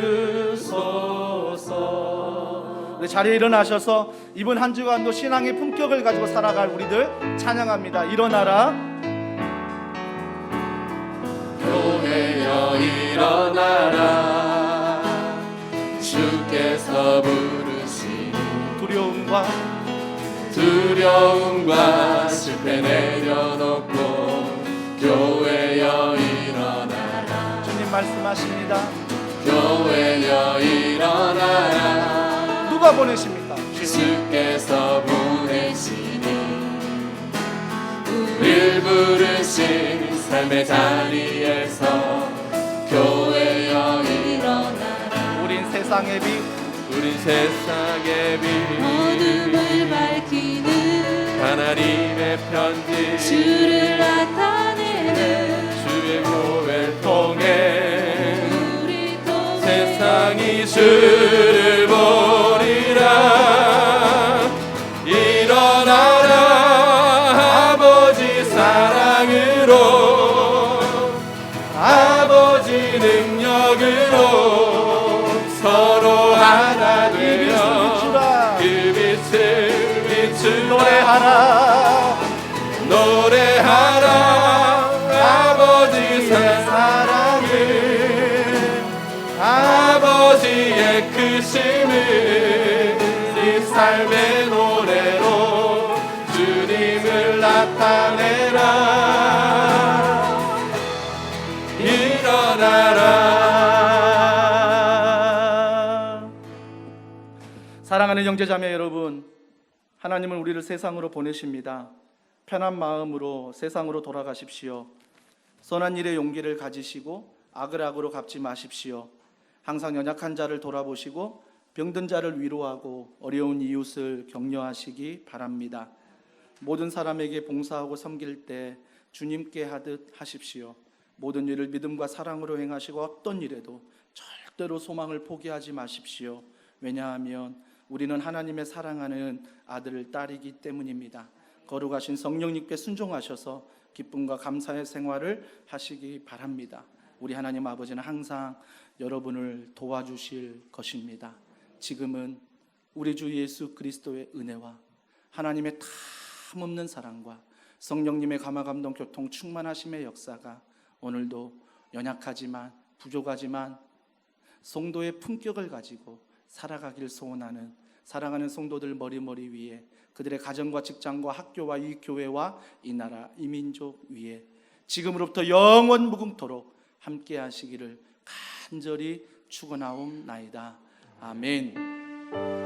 우리 자리에 일어나셔서 이번 한 주간도 신앙의 품격을 가지고 살아갈 우리들 찬양합니다. 일어나라. 교회여 일어나라. 주께서 부르시니 두려움과 실패 내려놓고 교회여 일어나라. 주님 말씀하십니다. 교회여 일어나라. 누가 보내십니까? 주께서 보내시니 우릴 부르신 삶의 자리에서 교회여 일어나라. 우린 세상의 빛, 우린 세상의 빛, 어둠을 밝히는 하나님의 편지, 주를 나타내는 주의 교회를 통해 우리 또 세상이 주를 보리라. 일어나라. 아버지 사랑으로, 아버지 능력으로 서로 하나 되어 그 빛을 비추라. 노래하라. 아버지 사랑을, 아버지의 크심을 이 삶의 노래로 주님을 나타내라. 일어나라. 사랑하는 형제자매 여러분, 하나님은 우리를 세상으로 보내십니다. 편한 마음으로 세상으로 돌아가십시오. 선한 일에 용기를 가지시고 악을 악으로 갚지 마십시오. 항상 연약한 자를 돌아보시고 병든 자를 위로하고 어려운 이웃을 격려하시기 바랍니다. 모든 사람에게 봉사하고 섬길 때 주님께 하듯 하십시오. 모든 일을 믿음과 사랑으로 행하시고 어떤 일에도 절대로 소망을 포기하지 마십시오. 왜냐하면 우리는 하나님의 사랑하는 아들, 딸이기 때문입니다. 거룩하신 성령님께 순종하셔서 기쁨과 감사의 생활을 하시기 바랍니다. 우리 하나님 아버지는 항상 여러분을 도와주실 것입니다. 지금은 우리 주 예수 그리스도의 은혜와 하나님의 탐없는 사랑과 성령님의 감화감동 교통 충만하심의 역사가 오늘도 연약하지만 부족하지만 성도의 품격을 가지고 살아가길 소원하는 사랑하는 성도들 머리 위에 그들의 가정과 직장과 학교와 이 교회와 이 나라 이 민족 위에 지금으로부터 영원 무궁토록 함께 하시기를 간절히 축원하옵나이다. 아멘.